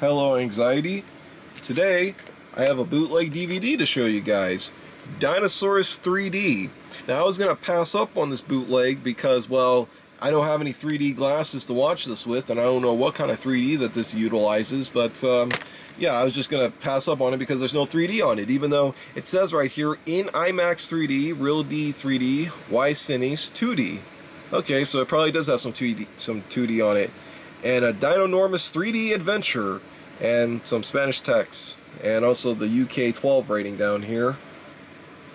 Hello Anxiety. Today I have a bootleg DVD to show you guys. Dinosaurs 3D. Now I was going to pass up on this bootleg because, well, I don't have any 3D glasses to watch this with, and I don't know what kind of 3D that this utilizes, but yeah, I was just going to pass up on it because there's no 3D on it, even though it says right here, in IMAX 3D, Real D 3D, Y-Cines 2D. Okay, so it probably does have some 2D on it. And a Dinonormous 3D Adventure, and some Spanish text, and also the UK 12 rating down here.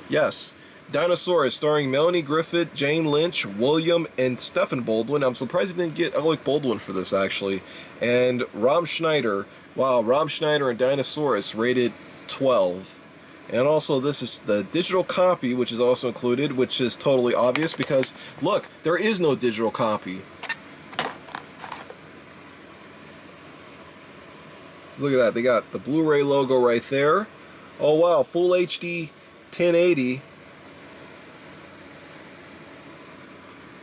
Yes, Dinosaurs, starring Melanie Griffith, Jane Lynch, William, and Stephen Baldwin. I'm surprised I didn't get Alec Baldwin for this, actually. And Rob Schneider. Wow, Rob Schneider and Dinosaurs, rated 12. And also, this is the digital copy, which is also included, which is totally obvious because, look, there is no digital copy. Look at that, they got the Blu-ray logo right there. Oh wow, full HD 1080. And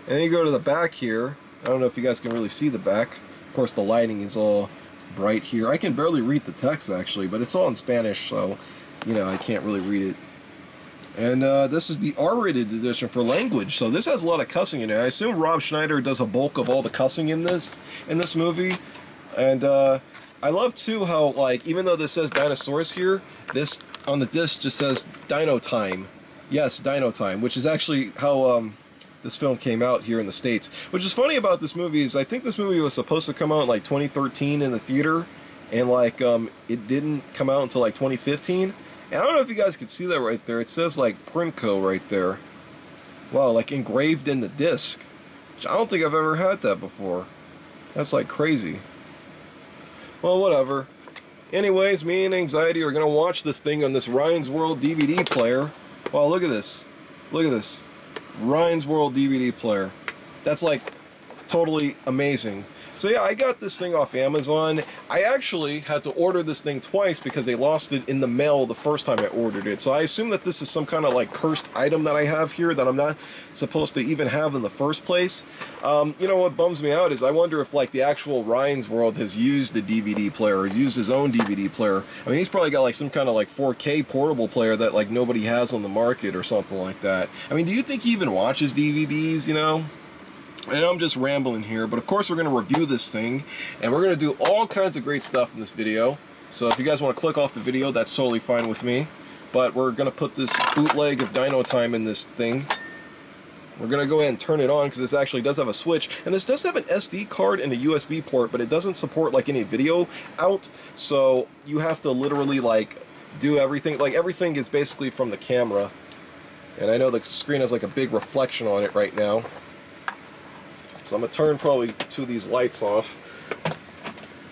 then you go to the back here. I don't know if you guys can really see the back. Of course the lighting is all bright here. I can barely read the text actually, but it's all in Spanish, so you know I can't really read it. And this is the R-rated edition for language, so this has a lot of cussing in it. I assume Rob Schneider does a bulk of all the cussing in this movie. And I love too how, like, even though this says dinosaurs here, this on the disc just says Dino Time. Yes, Dino Time, which is actually how this film came out here in the States. Which is funny about this movie is I think this movie was supposed to come out in like 2013 in the theater, and like it didn't come out until like 2015. And I don't know if you guys can see that right there. It says like Printco right there. Wow, like engraved in the disc. Which I don't think I've ever had that before. That's like crazy. Well, whatever. Anyways, me and Anxiety are going to watch this thing on this Ryan's World DVD player. Wow, look at this. Look at this. Ryan's World DVD player. That's like totally amazing. So yeah, I got this thing off Amazon. I actually had to order this thing twice because they lost it in the mail the first time I ordered it. So I assume that this is some kind of like cursed item that I have here that I'm not supposed to even have in the first place. You know what bums me out is I wonder if like the actual Ryan's World has used the DVD player, or has used his own DVD player. I mean, he's probably got like some kind of like 4K portable player that like nobody has on the market or something like that. I mean, do you think he even watches DVDs, you know? And I'm just rambling here, but of course we're going to review this thing, and we're going to do all kinds of great stuff in this video. So if you guys want to click off the video, that's totally fine with me. But we're going to put this bootleg of Dino Time in this thing. We're going to go ahead and turn it on, because this actually does have a switch. And this does have an SD card and a USB port, but it doesn't support like any video out. So you have to literally like do everything. Like everything is basically from the camera. And I know the screen has like a big reflection on it right now. So I'm going to turn probably two of these lights off.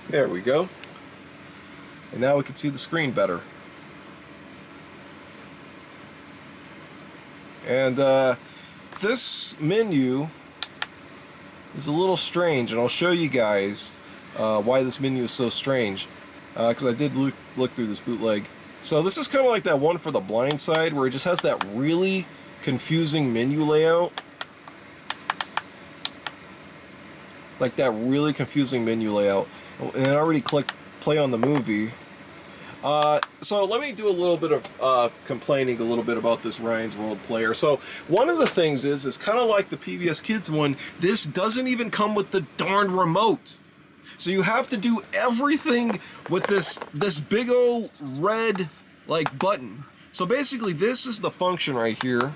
There we go. And now we can see the screen better. And this menu is a little strange, and I'll show you guys why this menu is so strange. Because I did look through this bootleg. So this is kind of like that one for The Blind Side, where it just has that really confusing menu layout. Like that really confusing menu layout. And I already clicked play on the movie. So let me do a little bit of complaining a little bit about this Ryan's World player. So one of the things is kind of like the PBS Kids one, this doesn't even come with the darn remote. So you have to do everything with this big old red like button. So basically this is the function right here,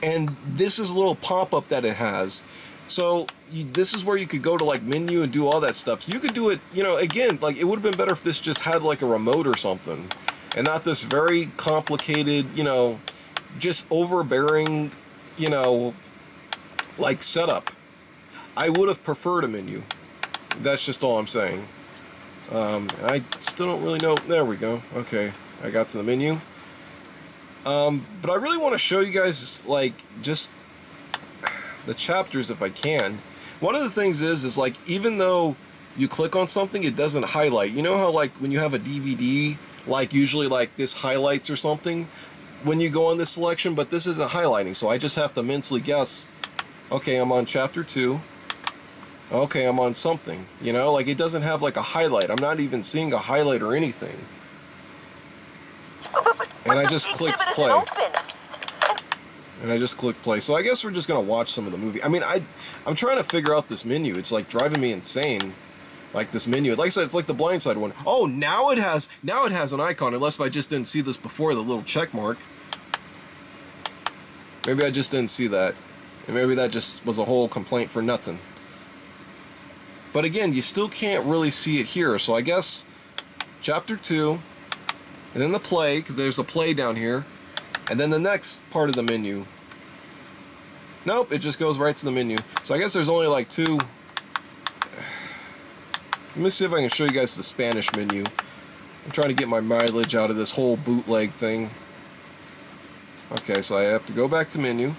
and this is a little pop-up that it has. So this is where you could go to like menu and do all that stuff. So you could do it, you know, again, like it would have been better if this just had like a remote or something, and not this very complicated, you know, just overbearing, you know, like setup. I would have preferred a menu. That's just all I'm saying. I still don't really know. There we go. Okay, I got to the menu. But I really want to show you guys like just the chapters if I can. One of the things is like even though you click on something, it doesn't highlight. You know how like when you have a DVD, like usually like this highlights or something when you go on this selection, but this isn't highlighting, so I just have to mentally guess, okay, I'm on chapter 2. Okay, I'm on something. You know, like it doesn't have like a highlight. I'm not even seeing a highlight or anything. And I just clicked play. And I just clicked play. So I guess we're just gonna watch some of the movie. I mean, I'm trying to figure out this menu. It's like driving me insane. Like this menu. Like I said, it's like the Blind Side one. Oh, now it has an icon. Unless if I just didn't see this before, the little check mark. Maybe I just didn't see that. And maybe that just was a whole complaint for nothing. But again, you still can't really see it here. So I guess chapter 2, and then the play, because there's a play down here, and then the next part of the menu. Nope, it just goes right to the menu. So I guess there's only like 2. Let me see if I can show you guys the Spanish menu. I'm trying to get my mileage out of this whole bootleg thing. Okay, so I have to go back to menu.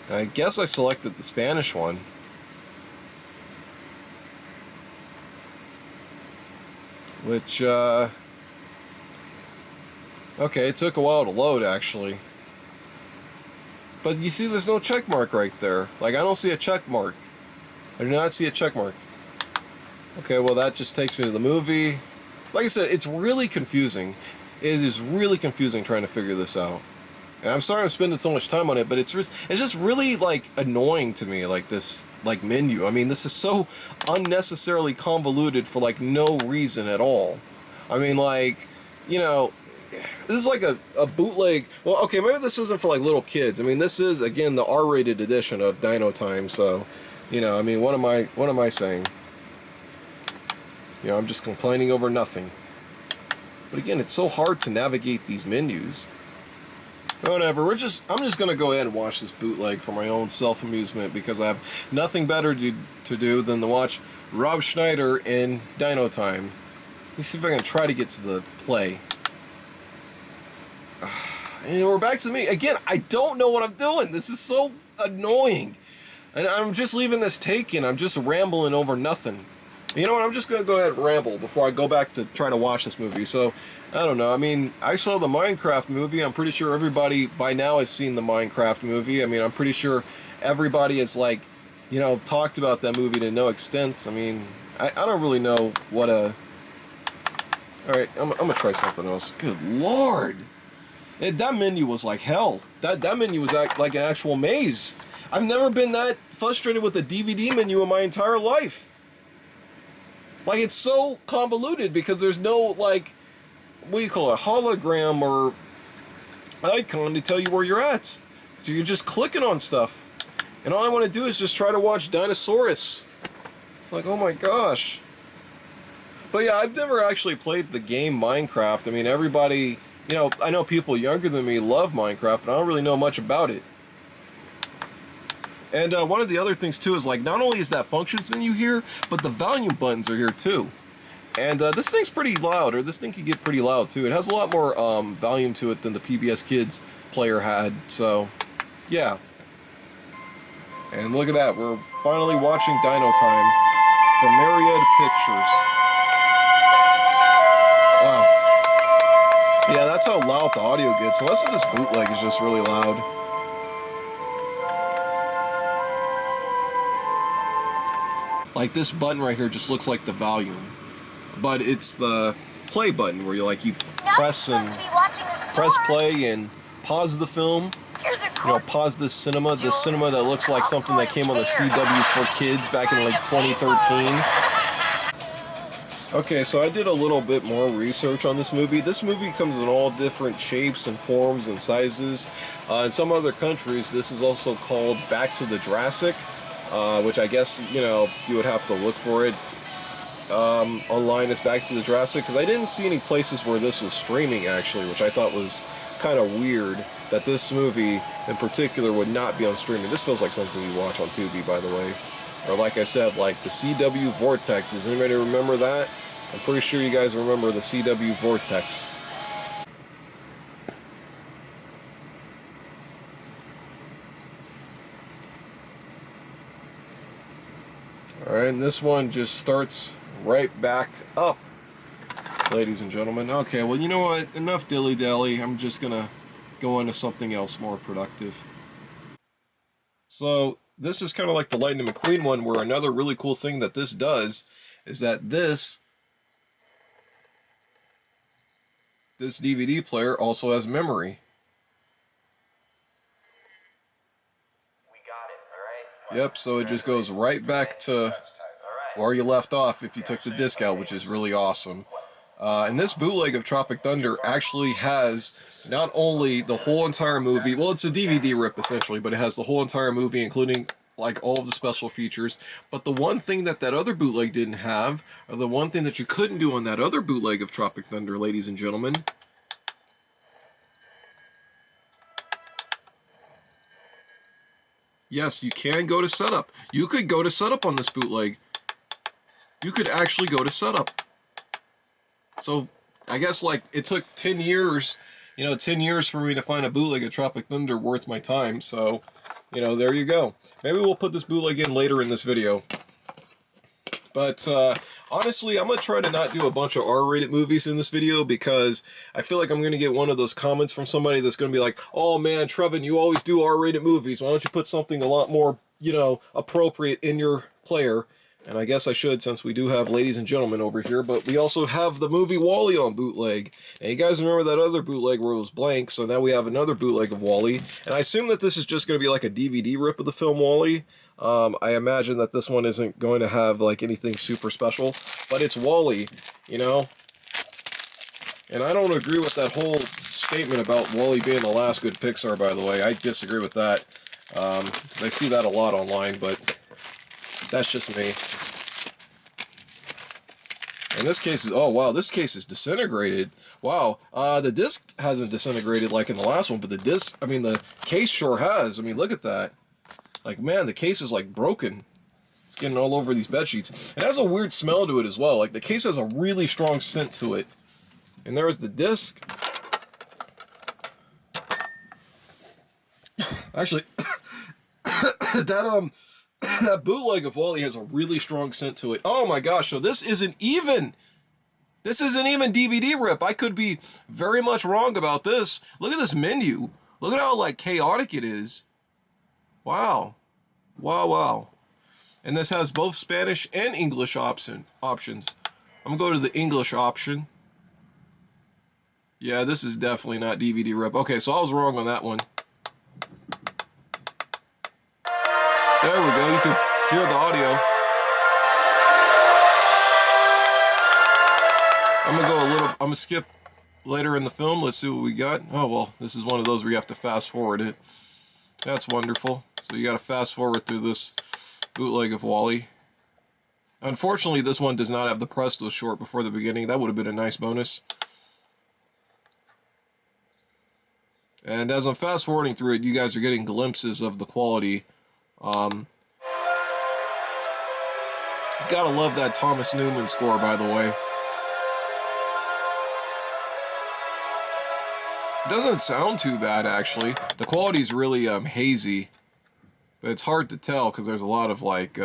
I guess I selected the Spanish one. Which, okay, it took a while to load, actually. But you see there's no check mark right there. Like, I don't see a check mark. I do not see a check mark. Okay, well that just takes me to the movie. Like I said, it's really confusing. It is really confusing trying to figure this out. And I'm sorry I'm spending so much time on it, but it's just really, like, annoying to me, like, this, like, menu. I mean, this is so unnecessarily convoluted for, like, no reason at all. I mean, like, you know, this is like a bootleg. Well, okay, maybe this isn't for like little kids. I mean, this is again the R-rated edition of Dino Time. So, you know, I mean, what am I saying? You know, I'm just complaining over nothing. But again, it's so hard to navigate these menus. Whatever. I'm just gonna go ahead and watch this bootleg for my own self-amusement because I have nothing better to do than to watch Rob Schneider in Dino Time. Let me see if I can try to get to the play. And we're back to me. Again, I don't know what I'm doing. This is so annoying. And I'm just leaving this taken. I'm just rambling over nothing. You know what? I'm just going to go ahead and ramble before I go back to try to watch this movie. So, I don't know. I mean, I saw the Minecraft movie. I'm pretty sure everybody by now has seen the Minecraft movie. I mean, I'm pretty sure everybody has, like, you know, talked about that movie to no extent. I mean, I don't really know what a... Alright, I'm going to try something else. Good Lord! That menu was like hell. That menu was like an actual maze. I've never been that frustrated with a DVD menu in my entire life. Like, it's so convoluted because there's no, like, what do you call it, hologram or icon to tell you where you're at. So you're just clicking on stuff. And all I want to do is just try to watch Dinosaurus. It's like, oh my gosh. But yeah, I've never actually played the game Minecraft. I mean, everybody... You know, I know people younger than me love Minecraft, but I don't really know much about it. And one of the other things, too, is, like, not only is that functions menu here, but the volume buttons are here, too. And this thing's pretty loud, or this thing can get pretty loud, too. It has a lot more volume to it than the PBS Kids player had, so, yeah. And look at that, we're finally watching Dino Time from Myriad Pictures. Wow. Yeah, that's how loud the audio gets. Unless this bootleg is just really loud. Like this button right here just looks like the volume, but it's the play button where you press play and pause the film. You know, pause this cinema that looks like something that came on the CW for kids back in like 2013. Okay, so I did a little bit more research on this movie. This movie comes in all different shapes and forms and sizes. In some other countries, this is also called Back to the Jurassic, which I guess, you know, you would have to look for it online as Back to the Jurassic, because I didn't see any places where this was streaming, actually, which I thought was kind of weird that this movie in particular would not be on streaming. This feels like something you watch on Tubi, by the way. Or like I said, like the CW Vortex. Does anybody remember that? I'm pretty sure you guys remember the CW Vortex. Alright, and this one just starts right back up, ladies and gentlemen. Okay, well, you know what? Enough dilly-dally. I'm just gonna go into something else more productive. So this is kind of like the Lightning McQueen one, where another really cool thing that this does is that this DVD player also has memory. We got it, all right? Yep, so it just goes right back to where you left off if you took the disc out, which is really awesome. And this bootleg of Tropic Thunder actually has not only the whole entire movie, well, it's a DVD rip essentially, but it has the whole entire movie, including like all of the special features. But the one thing that other bootleg didn't have, or the one thing that you couldn't do on that other bootleg of Tropic Thunder, ladies and gentlemen, yes, you can go to setup. You could go to setup on this bootleg. You could actually go to setup. So I guess like it took 10 years, 10 years for me to find a bootleg of Tropic Thunder worth my time. So, there you go. Maybe we'll put this bootleg in later in this video. But honestly, I'm going to try to not do a bunch of R-rated movies in this video, because I feel like I'm going to get one of those comments from somebody that's going to be like, oh man, Trevin, you always do R-rated movies. Why don't you put something a lot more, appropriate in your player? And I guess I should, since we do have ladies and gentlemen over here, but we also have the movie WALL-E on bootleg. And you guys remember that other bootleg where it was blank, so now we have another bootleg of WALL-E. And I assume that this is just going to be like a DVD rip of the film WALL-E. I imagine that this one isn't going to have like anything super special, but it's WALL-E, And I don't agree with that whole statement about WALL-E being the last good Pixar, by the way. I disagree with that. I see that a lot online, but that's just me. And this case is, oh wow, this case is disintegrated. Wow, the disc hasn't disintegrated like in the last one, but the case sure has. I mean, look at that. Like, man, the case is like broken. It's getting all over these bed sheets. It has a weird smell to it as well. Like, the case has a really strong scent to it. And there's the disc. Actually, that bootleg of WALL-E has a really strong scent to it. Oh my gosh, so this isn't even DVD rip. I could be very much wrong about this. Look at this menu. Look at how like chaotic it is. Wow. Wow, wow. And this has both Spanish and English options. I'm gonna go to the English option. Yeah, this is definitely not DVD rip. Okay, so I was wrong on that one. There we go, you can hear the audio. I'm gonna skip later in the film. Let's see what we got. Oh, well, this is one of those where you have to fast forward it. That's wonderful. So you gotta fast forward through this bootleg of WALL-E. Unfortunately, this one does not have the Presto short before the beginning. That would have been a nice bonus. And as I'm fast forwarding through it, you guys are getting glimpses of the quality. Gotta love that Thomas Newman score, by the way. It doesn't sound too bad, actually. The quality's really hazy, but it's hard to tell because there's a lot of like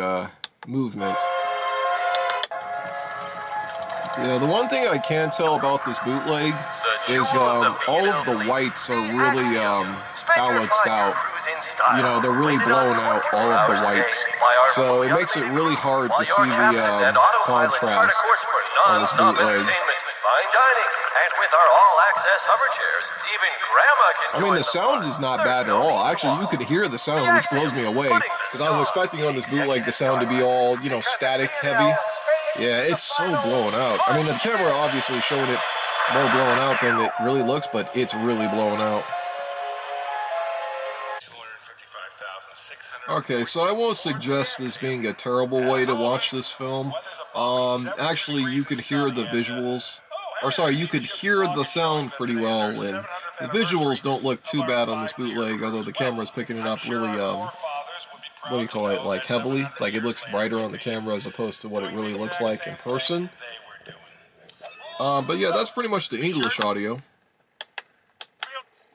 movement. Yeah, the one thing I can tell about this bootleg is all of the whites are really balanced out. They're really blowing out all of the whites. So it makes it really hard to see the contrast on this bootleg. I mean, the sound is not bad at all. Actually, you could hear the sound, which blows me away. Because I was expecting on this bootleg the sound to be all, static heavy. Yeah, it's so blown out. I mean, the camera obviously showing it more blown out than it really looks, but it's really blown out. Okay, so I won't suggest this being a terrible way to watch this film. Actually, you could hear the visuals, or sorry, you could hear the sound pretty well, and the visuals don't look too bad on this bootleg, although the camera's picking it up really, what do you call it, like heavily? Like it looks brighter on the camera as opposed to what it really looks like in person. But yeah, that's pretty much the English audio.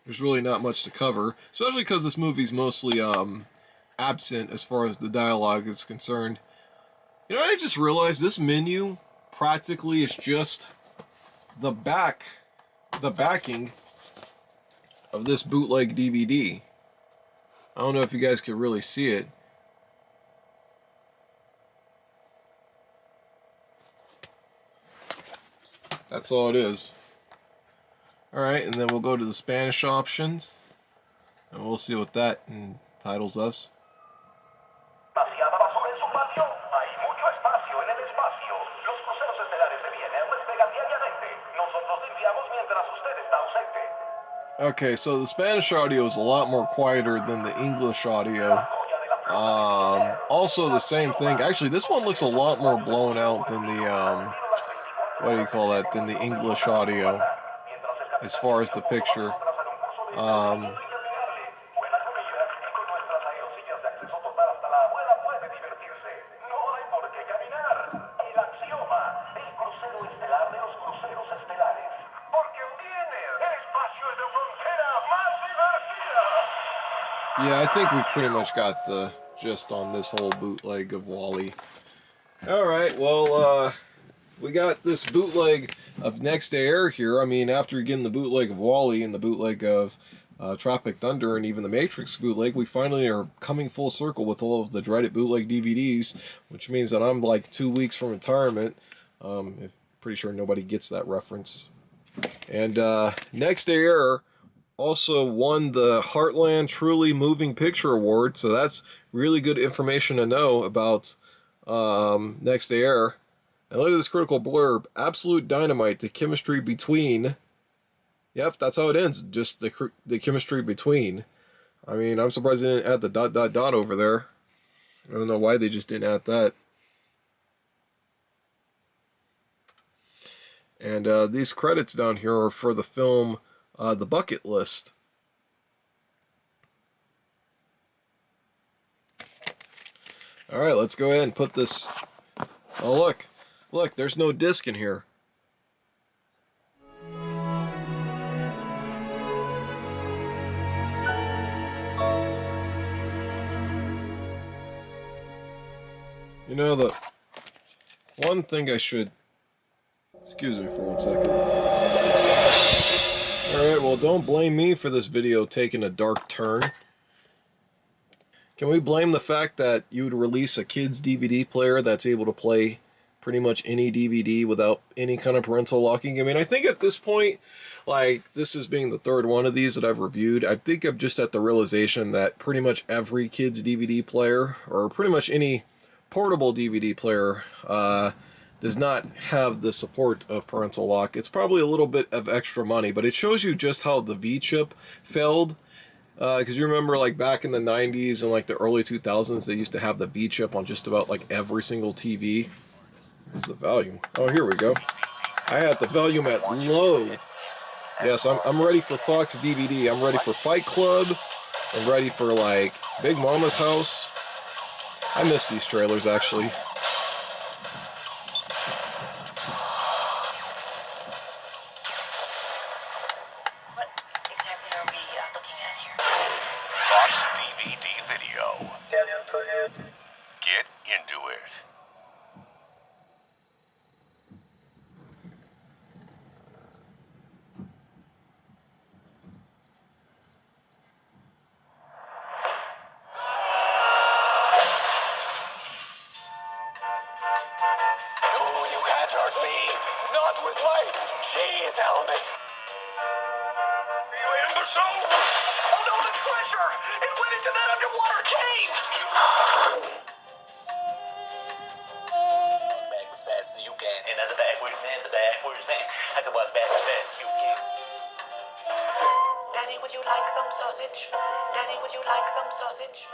There's really not much to cover, especially because this movie's mostly absent as far as the dialogue is concerned. I just realized this menu practically is just the backing of this bootleg DVD. I don't know if you guys can really see it. That's all it is. Alright, and then we'll go to the Spanish options, and we'll see what that entitles us. Okay, so the Spanish audio is a lot more quieter than the English audio. Also the same thing. Actually, this one looks a lot more blown out than the, what do you call that, than the English audio, as far as the picture. Yeah, I think we pretty much got the gist on this whole bootleg of WALL-E. Alright, well, we got this bootleg of Next Day Air here. I mean, after getting the bootleg of WALL-E and the bootleg of Tropic Thunder and even the Matrix bootleg, we finally are coming full circle with all of the dreaded bootleg DVDs, which means that I'm like 2 weeks from retirement. Pretty sure nobody gets that reference. And Next Day Air also won the Heartland Truly Moving Picture Award, so that's really good information to know about Next Day Air. And look at this critical blurb: absolute dynamite, the chemistry between. Yep, that's how it ends, just the chemistry between. I mean, I'm surprised they didn't add the ... over there. I don't know why they just didn't add that. And these credits down here are for the film The Bucket List. Alright, let's go ahead and put this... Oh, look. Look, there's no disc in here. You know, the one thing I should... Excuse me for 1 second. Alright, well, don't blame me for this video taking a dark turn. Can we blame the fact that you would release a kid's DVD player that's able to play pretty much any DVD without any kind of parental locking? I mean, I think at this point, like, this is being the third one of these that I've reviewed, I think I'm just at the realization that pretty much every kid's DVD player, or pretty much any portable DVD player, does not have the support of parental lock. It's probably a little bit of extra money, but it shows you just how the V-chip failed. Because you remember, like, back in the 90s and like the early 2000s, they used to have the V-chip on just about like every single TV. What's the volume? Oh, here we go. I had the volume at low. Yes, I'm ready for Fox DVD. I'm ready for Fight Club. I'm ready for, like, Big Mama's House. I miss these trailers, actually. What exactly are we looking at here? Fox DVD video. Get into it. Hurt me! Not with my cheese helmet! You imbecile! Oh no, the treasure! It went into that underwater cave! Backwards fast as you can. Another backwards man, the backwards man. I can walk backwards fast as you can. Daddy, would you like some sausage? Daddy, would you like some sausage?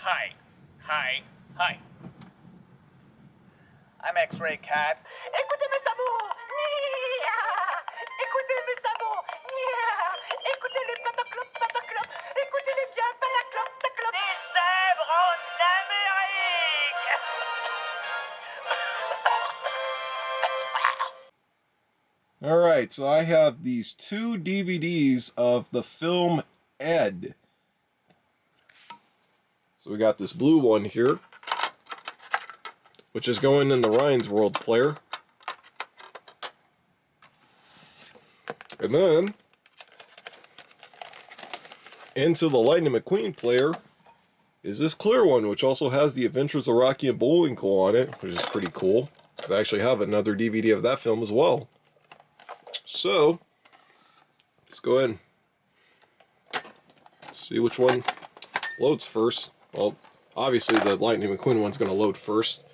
Hi. Hi. I'm X-Ray Cat. Écoutez mes sabots. Nia. Écoutez mes sabots. Nia. Écoutez les pataclop. Écoutez-les bien, pataclop. Des zèbres en Amérique. Alright, so I have these two DVDs of the film Ed. So we got this blue one here, which is going in the Ryan's World player. And then, into the Lightning McQueen player is this clear one, which also has the Adventures of Rocky and Bullwinkle on it, which is pretty cool. I actually have another DVD of that film as well. So, let's go ahead and see which one loads first. Well, obviously the Lightning McQueen one's going to load first.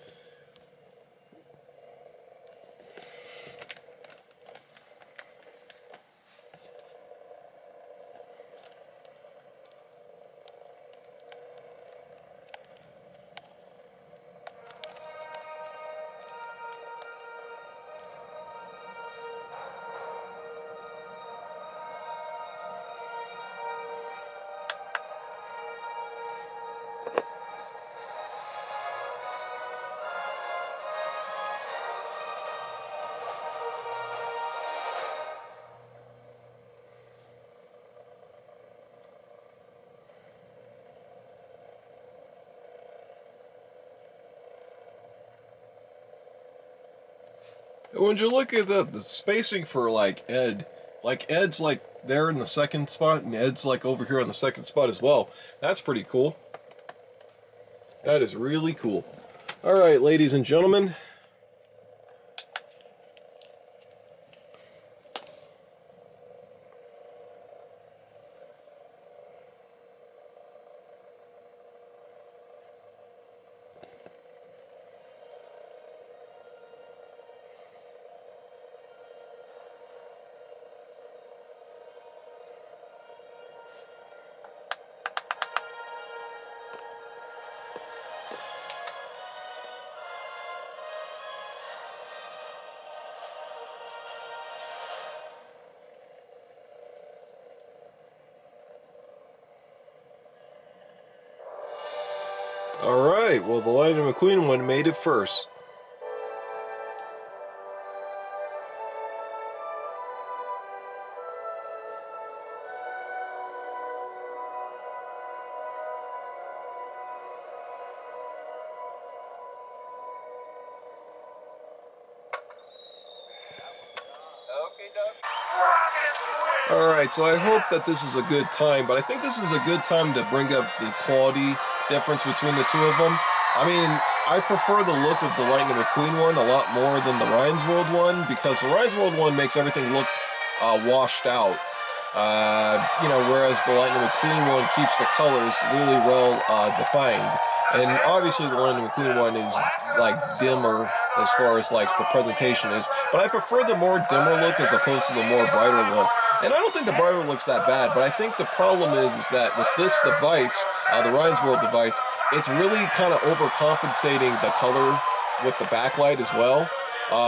When you look at the spacing for like Ed's like there in the second spot, and Ed's like over here on the second spot as well. That's pretty cool. That is really cool. Alright, ladies and gentlemen. Alright, well the Lightning McQueen one made it first. Alright, so I hope that this is a good time, but I think this is a good time to bring up the quality difference between the two of them. I mean, I prefer the look of the Lightning McQueen one a lot more than the Ryan's World one, because the Ryan's World one makes everything look washed out. You know, whereas the Lightning McQueen one keeps the colors really well defined. And obviously the Lightning McQueen one is like dimmer as far as like the presentation is, but I prefer the more dimmer look as opposed to the more brighter look. And I don't think the brighter looks that bad, but I think the problem is that with this device, the Ryan's World device, it's really kind of overcompensating the color with the backlight as well.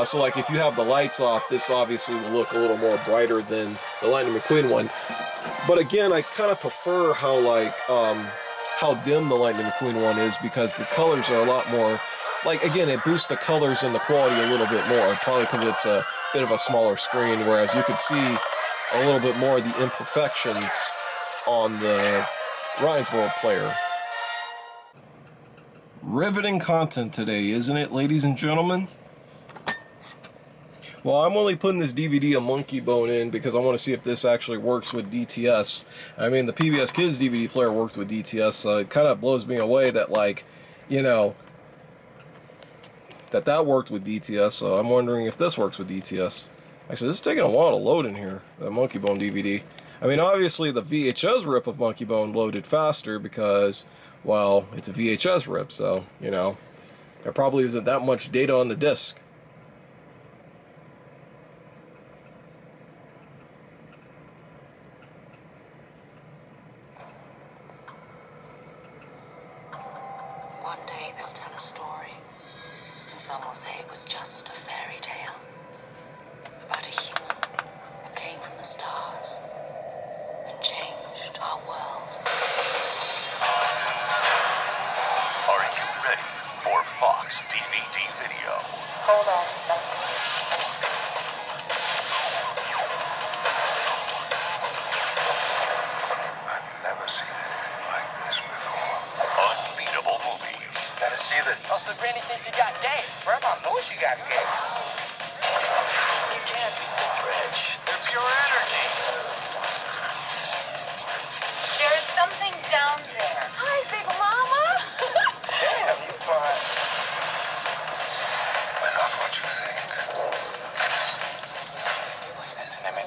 So like if you have the lights off, this obviously will look a little more brighter than the Lightning McQueen one. But again, I kind of prefer how like how dim the Lightning McQueen one is, because the colors are a lot more, like again, it boosts the colors and the quality a little bit more, probably because it's a bit of a smaller screen, whereas you can see a little bit more of the imperfections on the Ryan's World player. Riveting content today, isn't it, ladies and gentlemen? Well, I'm only putting this DVD a monkey bone in because I want to see if this actually works with DTS. I mean, the PBS Kids DVD player works with DTS, so it kind of blows me away that, like, you know, that worked with DTS, so I'm wondering if this works with DTS. Actually, this is taking a while to load in here, the Monkey Bone DVD. I mean, obviously the VHS rip of Monkey Bone loaded faster because, well, it's a VHS rip, so, you know, there probably isn't that much data on the disc.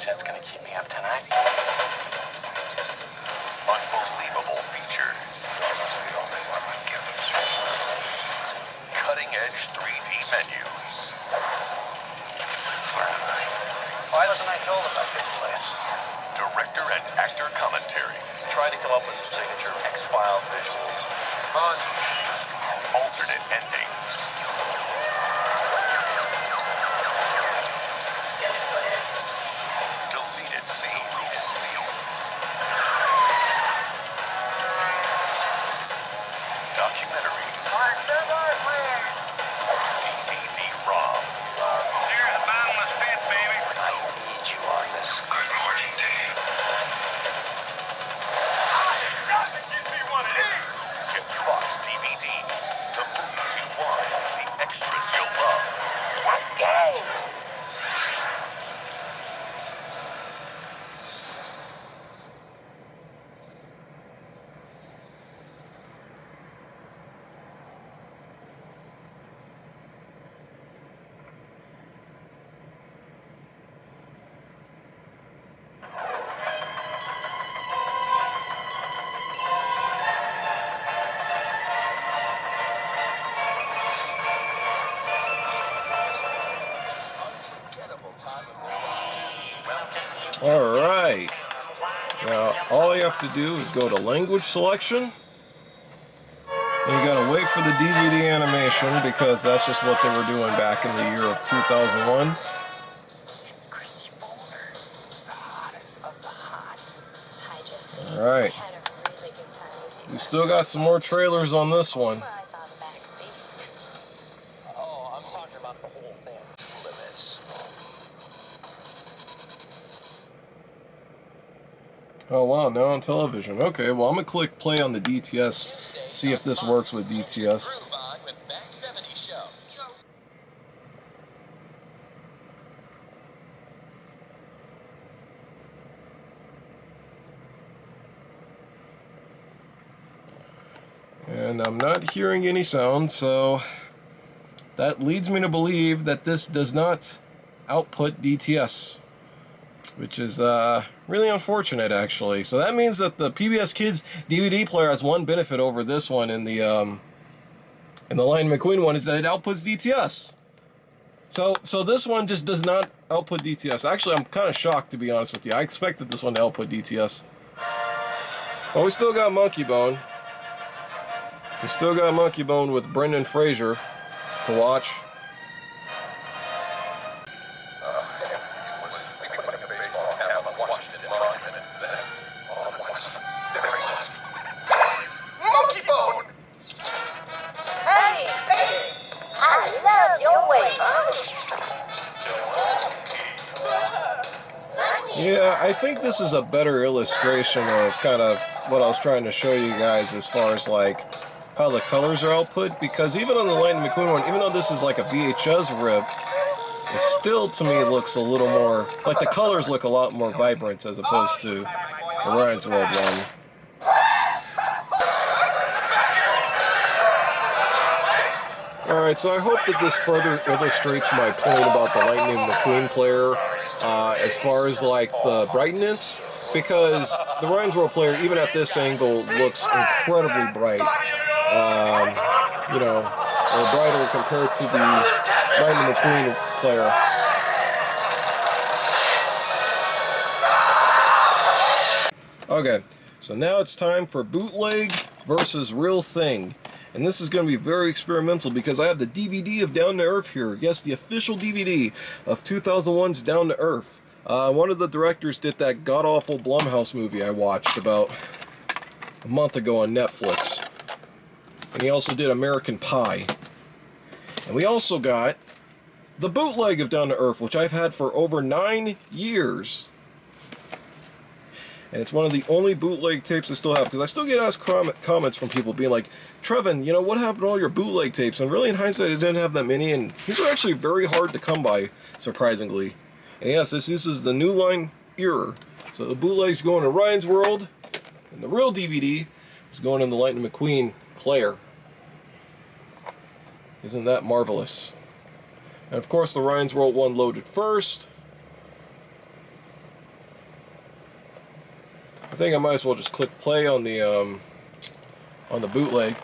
that's gonna keep me up tonight. Unbelievable features. Cutting-edge 3D menus. Where am I? Why wasn't I told about this place? Director and actor commentary. Try to come up with some signature X-File visuals. Alternate endings. Deleted scenes. Documentary. DVD-ROM. Here's the bottomless pit, baby. I need you on this. Good morning, Dave. Get Fox DVDs. The movies you want. The extras you'll love. Let's go. All right. Now, all you have to do is go to language selection. And you gotta wait for the DVD animation because that's just what they were doing back in the year of 2001. It's Chrissy Boulder, the hottest of the hot. Hi, Jesse. All right. Had a really good time with you. We still got some more trailers on this one. I saw the back seat. Oh, I'm talking about the whole thing. Limits. Oh wow, now on television. Okay, well I'm gonna click play on the DTS, see if this works with DTS. And I'm not hearing any sound, so that leads me to believe that this does not output DTS, which is really unfortunate actually. So that means that the PBS Kids DVD player has one benefit over this one in the Lightning McQueen one, is that it outputs DTS. So this one just does not output DTS. Actually, I'm kind of shocked, to be honest with you. I expected this one to output DTS. But we still got Monkey Bone. We still got Monkey Bone with Brendan Fraser to watch. Monkey Bone! Hey, baby! I love your way. Yeah, I think this is a better illustration of kind of what I was trying to show you guys as far as like how the colors are output, because even on the Lightning McQueen one, even though this is like a VHS rip, it still to me looks a little more, like the colors look a lot more vibrant as opposed to the Ryan's World one. Alright, so I hope that this further illustrates my point about the Lightning McQueen player as far as like the brightness, because the Ryan's World player, even at this angle, looks incredibly bright. You know, or brighter compared to the Lightning McQueen player. Okay, so now it's time for bootleg versus real thing. And this is going to be very experimental because I have the DVD of Down to Earth here. Yes, the official DVD of 2001's Down to Earth. One of the directors did that god-awful Blumhouse movie I watched about a month ago on Netflix. And he also did American Pie. And we also got the bootleg of Down to Earth, which I've had for over 9 years. And it's one of the only bootleg tapes I still have, because I still get asked comments from people being like, Trevin, you know, what happened to all your bootleg tapes? And really, in hindsight, I didn't have that many, and these are actually very hard to come by, surprisingly. And yes, this is the New Line era. So the bootleg's going to Ryan's World, and the real DVD is going in the Lightning McQueen player. Isn't that marvelous? And of course, the Ryan's World one loaded first. I think I might as well just click play on the bootleg.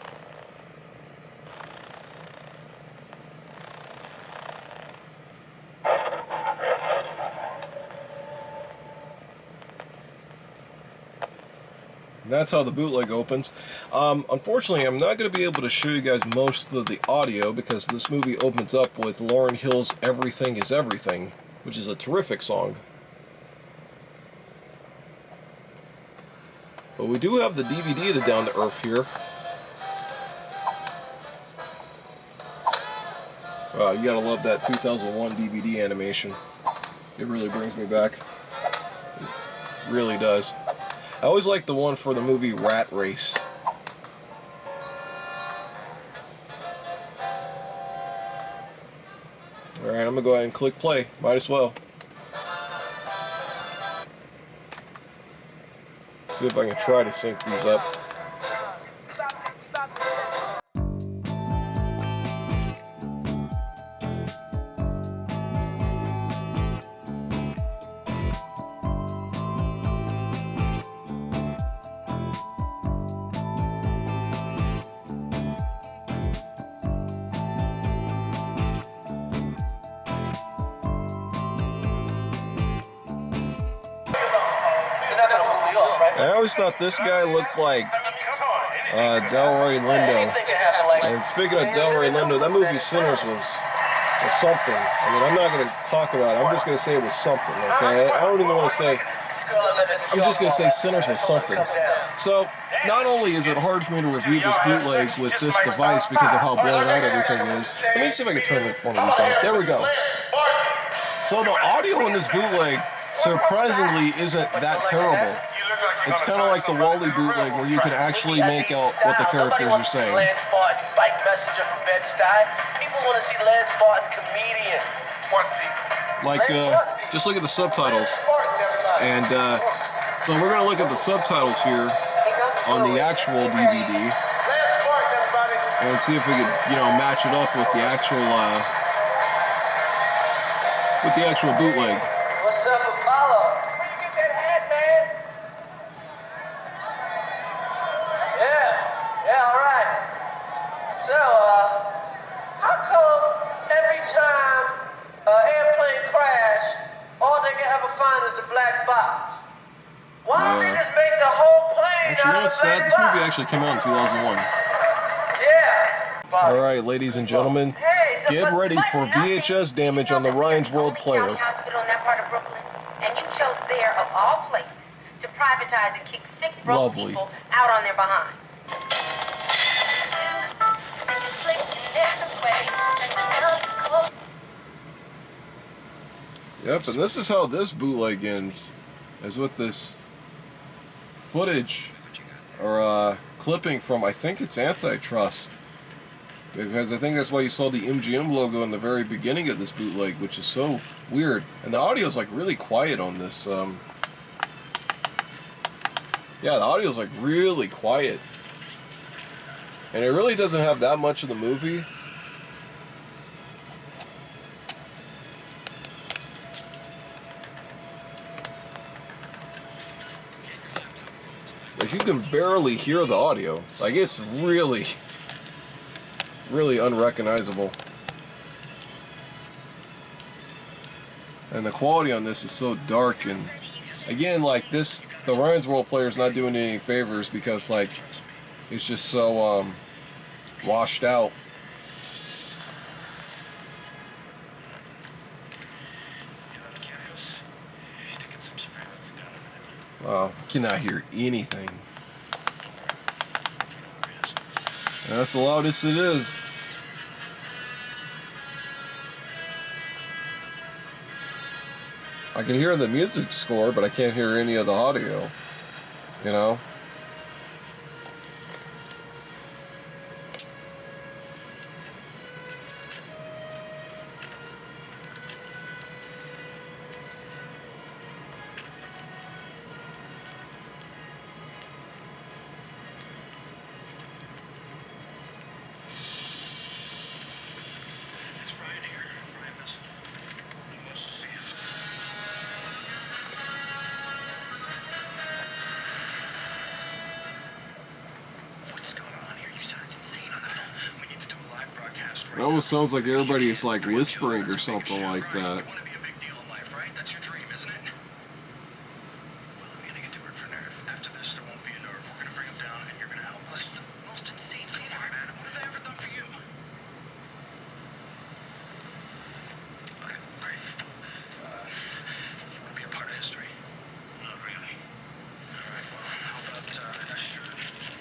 That's how the bootleg opens. Unfortunately, I'm not going to be able to show you guys most of the audio because this movie opens up with Lauryn Hill's Everything is Everything, which is a terrific song. But we do have the DVD to Down to Earth here. Wow, you gotta love that 2001 DVD animation. It really brings me back. It really does. I always liked the one for the movie Rat Race. Alright, I'm gonna go ahead and click play. Might as well. See if I can try to sync these up. I always thought this guy looked like Delroy Lindo. And speaking of Delroy Lindo, that movie Sinners was something. I mean, I'm not going to talk about it. I'm just going to say it was something, okay? I don't even want to say... I'm just going to say Sinners was something. So, not only is it hard for me to review this bootleg with this device because of how blown out everything is... Let me see if I can turn one of these down. There we go. So the audio in this bootleg, surprisingly, isn't that terrible. It's kind of like the Wally bootleg where you can actually make out what the characters are saying. Bike messenger from Bed-Stuy. People want to see Lance Barton comedian. What people? Like, just look at the subtitles. And so we're going to look at the subtitles here on the actual DVD and see if we could, you know, match it up with the actual bootleg. What's up, Apollo? Where you get that hat, man? Yeah, all right. So, how come every time an airplane crash, all they can ever find is the black box? Why don't they just make the whole plane Actually, you know out of what's the sad? black This movie box? actually came out in 2001. Yeah. Alright, ladies and gentlemen, get ready for VHS damage on the Ryan's World player. Hospital in that part of Brooklyn, and you chose there, of all places, to privatize and kick sick, broke Lovely. people out on their behinds. Yep, and this is how this bootleg ends, is with this footage, or clipping from, I think it's Antitrust. Because I think that's why you saw the MGM logo in the very beginning of this bootleg, which is so weird. And the audio's like really quiet on this. Yeah, the audio's like really quiet. And it really doesn't have that much of the movie. Like, you can barely hear the audio. Like, it's really unrecognizable. And the quality on this is so dark, and again, like this, the Ryan's World player is not doing any favors because like it's just so washed out. Wow, I cannot hear anything. And that's the loudest it is. I can hear the music score, but I can't hear any of the audio, you know? It almost sounds like everybody is like whispering or something like that. Want to be a big deal in life, right? That's your dream, isn't it? Well, I'm gonna get to work for Nerve. After this, there won't be a Nerve. We're gonna bring him down, and you're gonna help us. It's the most insane thing ever, man. What have they ever done for you? Okay, great. You want to be a part of history? Not really. All right. Well, how about extra $132?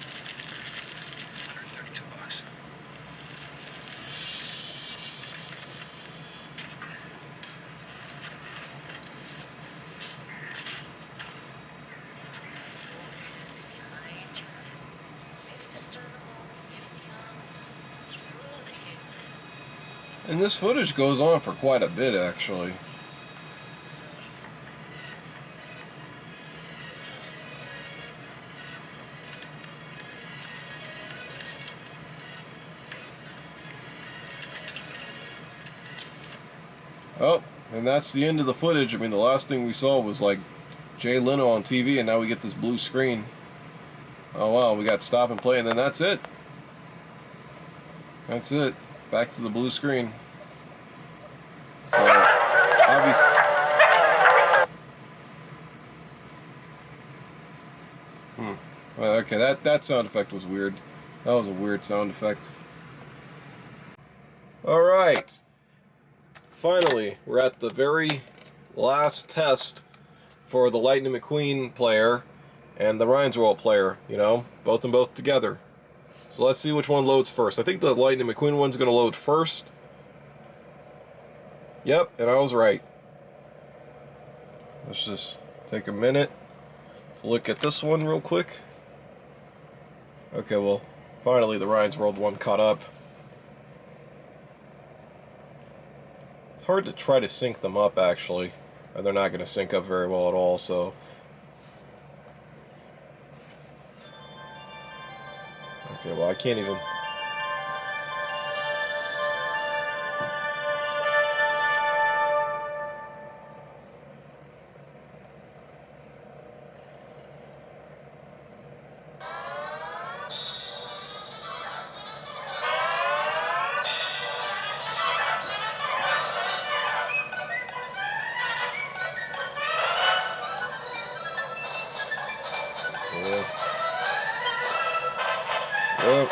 And this footage goes on for quite a bit, actually. Oh, and that's the end of the footage. I mean, the last thing we saw was like Jay Leno on TV, and now we get this blue screen. Oh wow, we got stop and play, and then that's it. That's it. Back to the blue screen. So, obviously... Well, okay, that sound effect was weird. That was a weird sound effect. Alright. Finally, we're at the very last test for the Lightning McQueen player and the Ryan's World player, you know, both together. So let's see which one loads first. I think the Lightning McQueen one's going to load first. Yep, and I was right. Let's just take a minute to look at this one real quick. Okay, well, finally the Ryan's World one caught up. It's hard to try to sync them up, actually. And they're not going to sync up very well at all, so... Okay, well, I can't even... Yep.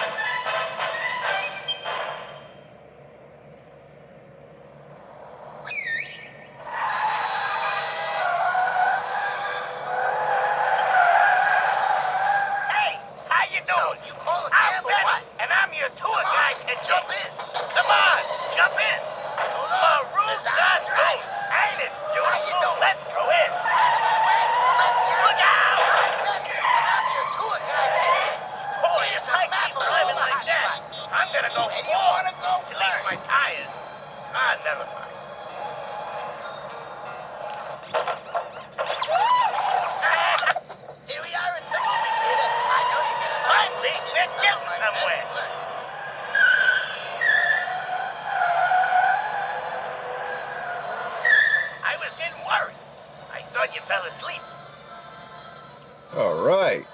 Alright.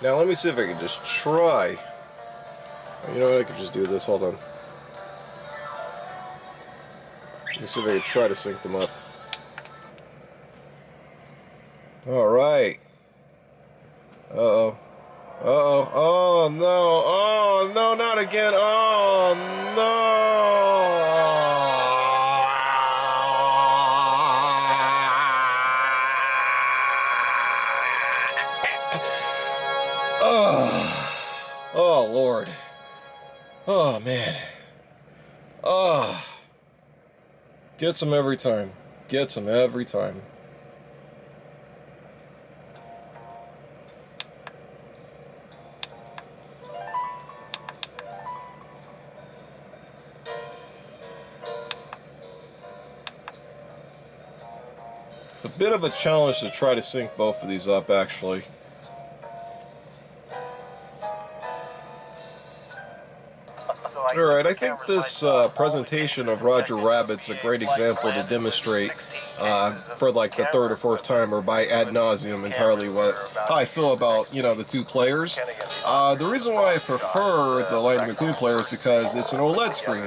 Now let me see if I can just try. You know what, I could just do this. Hold on. Let me see if I can try to sync them up. Alright. Uh-oh. Uh-oh. Oh, no. Oh, no, not again. Oh, no. Oh, Lord. Oh, man. Oh. Gets them every time. Gets them every time. It's a bit of a challenge to try to sync both of these up, actually. Alright, I think this presentation of Roger Rabbit's a great example to demonstrate for like the third or fourth time, or by ad nauseum entirely, how I feel about, you know, the two players. The reason why I prefer the Lightning McQueen player is because it's an OLED screen.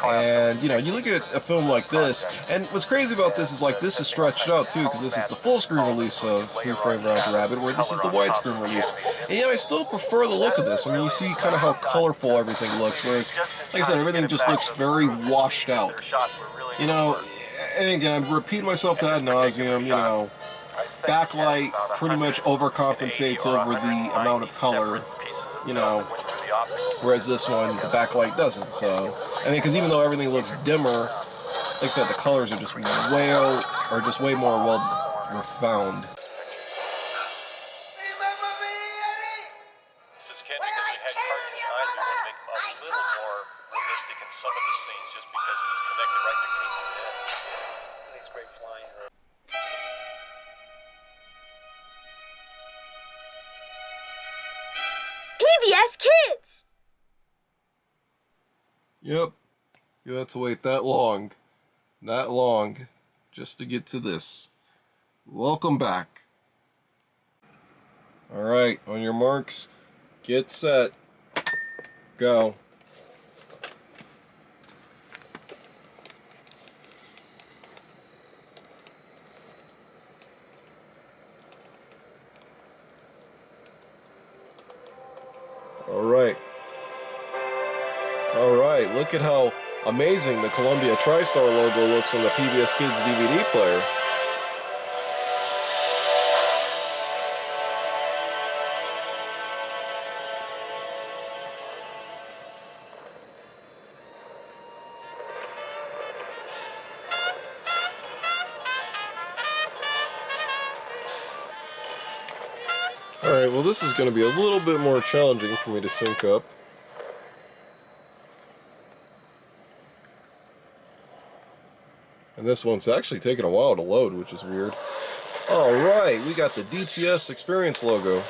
And, you know, you look at a film like this, and what's crazy about this is, like, this is stretched out, too, because this is the full-screen release of 3 Frame Roger Rabbit, where this is the widescreen release. And yet I still prefer the look of this. I mean, you see kind of how colorful everything looks, whereas, like I said, everything just looks very washed out. You know, and again, I'm repeating myself to ad nauseum, you know, backlight pretty much overcompensates over the amount of color, you know, whereas this one, the backlight doesn't. So, I mean, because even though everything looks dimmer, like I said, the colors are just way more well refined. This is Ken, because we had cartoon eyes, we want to make them a little more realistic in some of the scenes, just because it's connected right to Casey's head. He's great flying. PBS Kids! Yep, you have to wait that long, just to get to this. Welcome back. Alright, on your marks, get set, go. Alright, look at how amazing the Columbia TriStar logo looks on the PBS Kids DVD player. Alright, well this is going to be a little bit more challenging for me to sync up. And this one's actually taking a while to load, which is weird. Alright, we got the DTS Experience logo.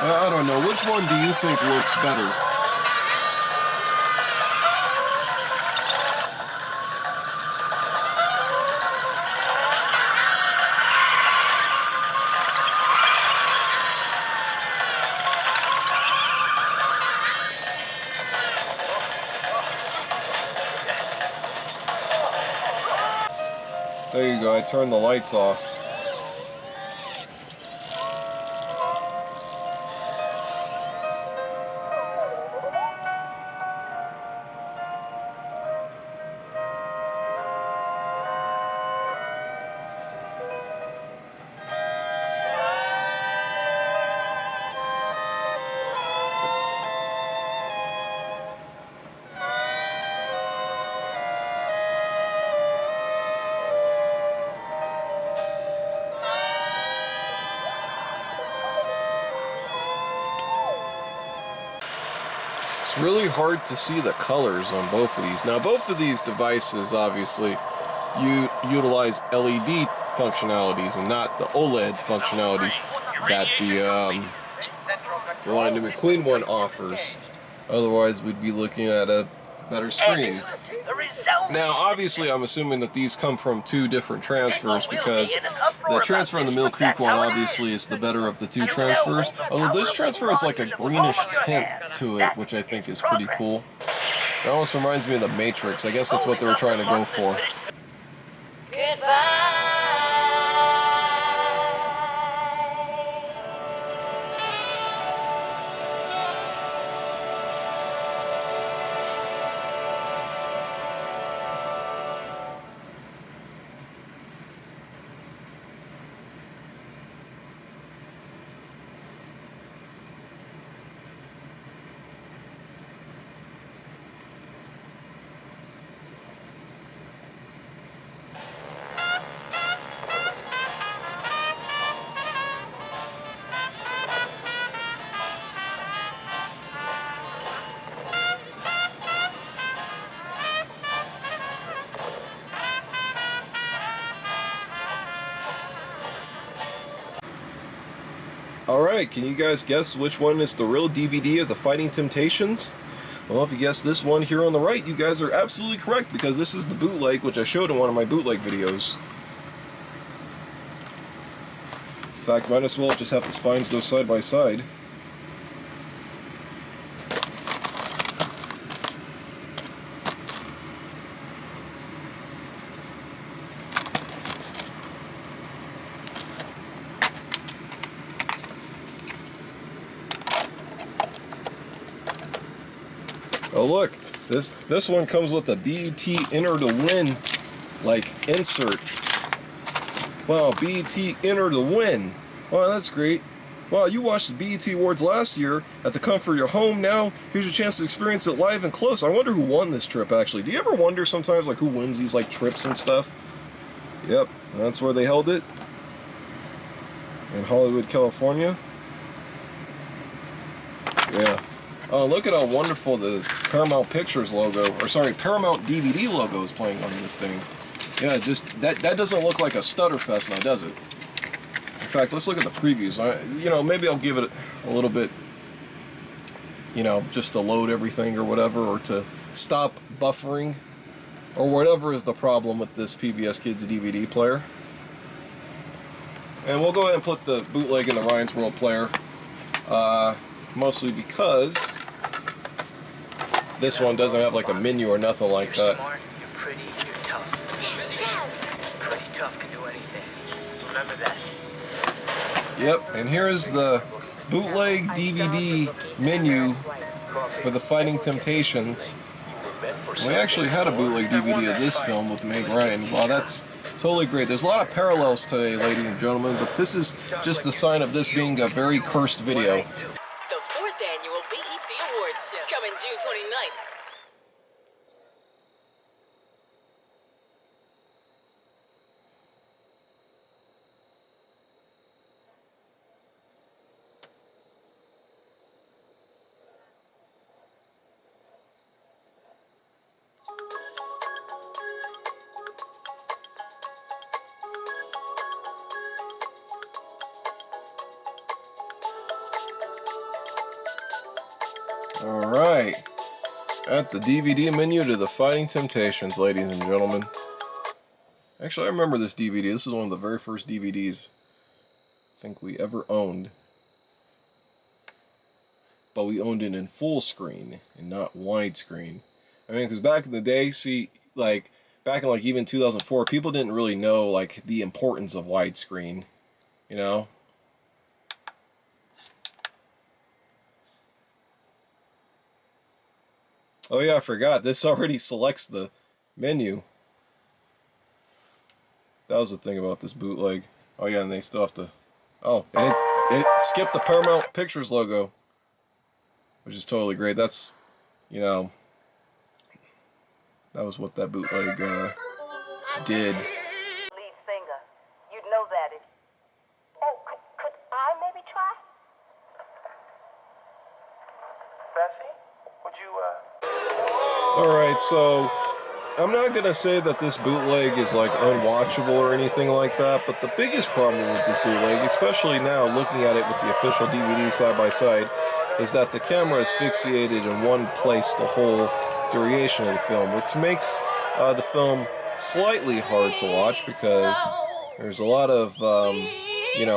I don't know, which one do you think looks better? There you go, I turned the lights off. It's really hard to see the colors on both of these. Now, both of these devices, obviously, utilize LED functionalities and not the OLED functionalities that the Lightning McQueen one offers. Otherwise, we'd be looking at a better screen. Now, obviously, I'm assuming that these come from two different transfers, because the transfer on the Mill Creek one obviously is the better of the two transfers. Although this transfer has like a greenish tint to it, which I think is pretty cool. It almost reminds me of the Matrix. I guess that's what they were trying to go for. Alright, can you guys guess which one is the real DVD of the Fighting Temptations? Well, if you guess this one here on the right, you guys are absolutely correct, because this is the bootleg, which I showed in one of my bootleg videos. In fact, might as well just have the spines go side by side. Oh look, this one comes with a BET Enter to Win, like, insert. Wow, BET Enter to Win. Wow, that's great. Wow, you watched the BET Awards last year at the comfort of your home. Now, here's your chance to experience it live and close. I wonder who won this trip, actually. Do you ever wonder sometimes, like, who wins these, like, trips and stuff? Yep, that's where they held it. In Hollywood, California. Yeah. Oh, look at how wonderful the Paramount Pictures logo, or sorry, Paramount DVD logo is playing on this thing. Yeah, just, that doesn't look like a Stutterfest now, does it? In fact, let's look at the previews. You know, maybe I'll give it a little bit, you know, just to load everything or whatever, or to stop buffering, or whatever is the problem with this PBS Kids DVD player. And we'll go ahead and put the bootleg in the Ryan's World player, mostly because this one doesn't have like a menu or nothing like that. You're smart, you're pretty, you're tough. Pretty tough can do anything. Remember that. Yep, and here is the bootleg DVD menu for the Fighting Temptations. We actually had a bootleg DVD of this film with Meg Ryan. Wow, that's totally great. There's a lot of parallels today, ladies and gentlemen, but this is just the sign of this being a very cursed video. The 4th Annual BET Awards Show, coming June 29th. Alright, at the DVD menu to the Fighting Temptations, ladies and gentlemen. Actually, I remember this DVD. This is one of the very first DVDs I think we ever owned. But we owned it in full screen and not widescreen. I mean, because back in the day, see, like, back in like even 2004, people didn't really know like the importance of widescreen, you know? Oh yeah, I forgot. This already selects the menu. That was the thing about this bootleg. Oh yeah, and they still have to... Oh, and it skipped the Paramount Pictures logo, which is totally great. That's, you know, that was what that bootleg did. Lead singer. You'd know that if... Oh, could I maybe try? Bessie, would you Alright, so I'm not gonna say that this bootleg is like unwatchable or anything like that, but the biggest problem with this bootleg, especially now looking at it with the official DVD side by side, is that the camera is fixated in one place the whole duration of the film, which makes the film slightly hard to watch because there's a lot of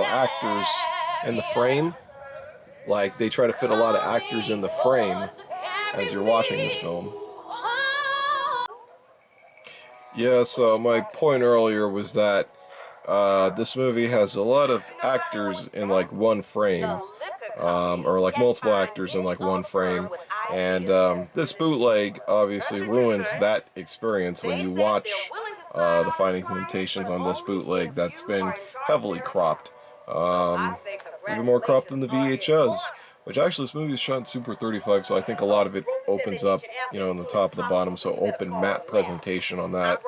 actors in the frame. Like, they try to fit a lot of actors in the frame as you're watching this film. Yeah, so my point earlier was that this movie has a lot of actors in like one frame, or like multiple actors in like one frame, and this bootleg obviously ruins that experience when you watch the Finding Temptations on this bootleg that's been heavily cropped, even more cropped than the VHS. Which actually, this movie is shot in Super 35, so I think a lot of it opens up, on the top and the bottom, so open matte presentation on that.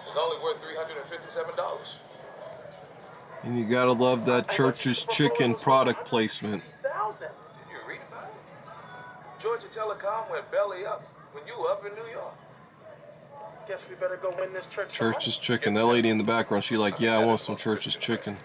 It's only worth $357. And you gotta love that Church's Chicken product placement. Did you read about it? Georgia Telecom went belly up when you were up in New York. Guess we better go win this Church's Chicken. That lady in the background, she like, yeah, I want some Church's Chicken.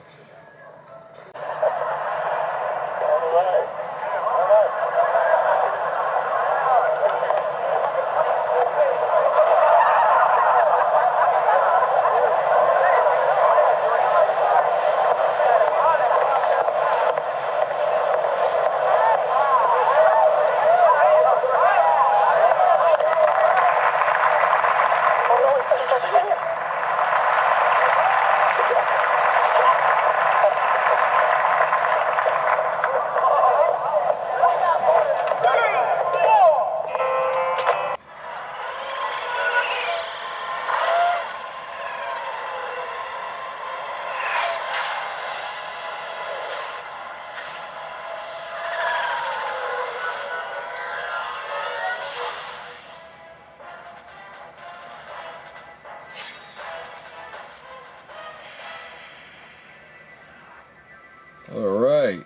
Alright,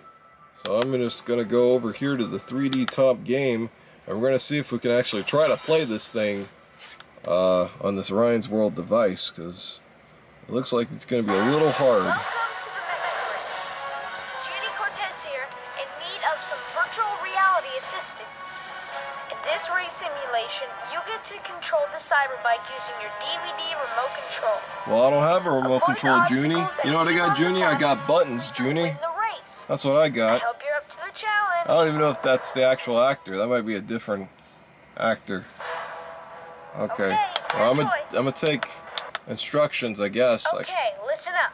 so I'm just going to go over here to the 3D Top game, and we're going to see if we can actually try to play this thing on this Ryan's World device, because it looks like it's going to be a little hard. Welcome to the memory race. Judy Cortez here, in need of some virtual reality assistance. In this race simulation, you get to control the cyberbike using your DVD remote control. Well, I don't have a remote control, Junie. You know what I got, Junie? I got buttons, Junie. That's what I got. I hope you're up to the challenge. I don't even know if that's the actual actor. That might be a different actor. Okay. Well, I'm gonna take instructions, I guess. Okay, listen up.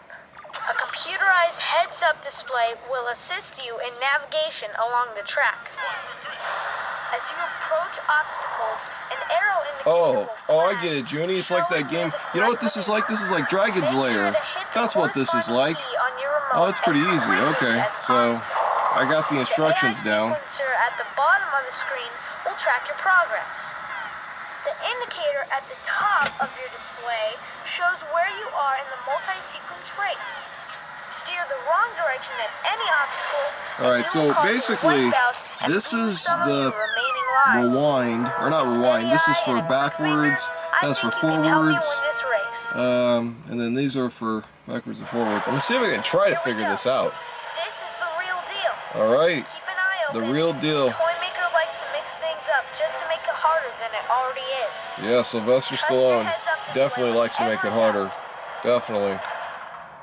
A computerized heads-up display will assist you in navigation along the track. As you approach obstacles, an arrow indicator will I get it, Junie. It's like that game. You know what this is like? This is like Dragon's Lair. That's what this is like. Oh, it's pretty easy. Okay, so I got the instructions down. The sequencer at the bottom of the screen will track your progress. The indicator at the top of your display shows where you are in the multi-sequence race. Steer the wrong direction at any obstacle. Alright, so basically, this is the rewind, or not rewind, this is for backwards, that's for forwards, and then these are for backwards and forwards. I'm gonna see if I can try to figure this out. This is the real deal. Alright, Keep an eye open. the real deal. Toy Maker likes to mix things up just to make it harder than it already is. Yeah, Sylvester Stallone definitely likes to make it harder. Definitely.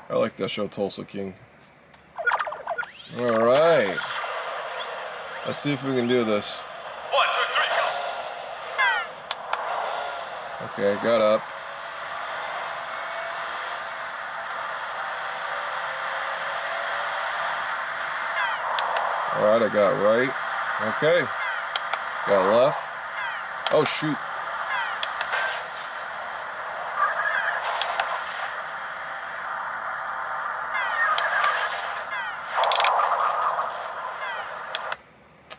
I like that show, Tulsa King. Alright. Let's see if we can do this. 1, 2, 3, go. Okay, got up. Alright, I got right. Okay. Got left. Oh, shoot.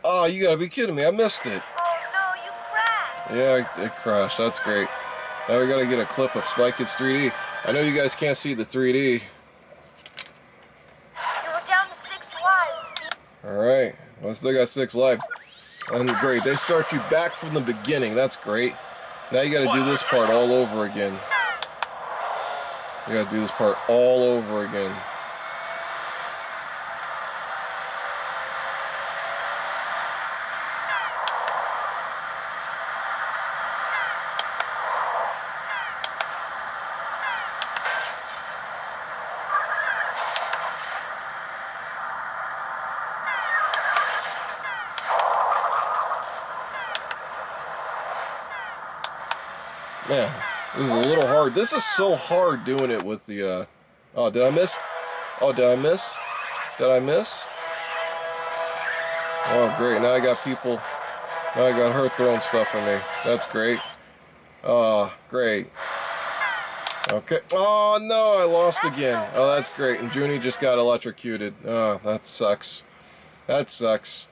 Oh, you gotta be kidding me. I missed it. Oh no, you crashed. Yeah, it crashed. That's great. Now we gotta get a clip of Spy Kids 3D. I know you guys can't see the 3D. You were down to 6 lives. Alright. Well, I still got 6 lives. And great, they start you back from the beginning. That's great. Now you got to do this part all over again. You got to do this part all over again. Man, this is a little hard. This is so hard doing it with the, oh, did I miss? Oh, did I miss? Did I miss? Oh, great. Now I got people, now I got her throwing stuff at me. That's great. Oh, great. Okay. Oh, no, I lost again. Oh, that's great. And Junie just got electrocuted. Oh, that sucks. That sucks.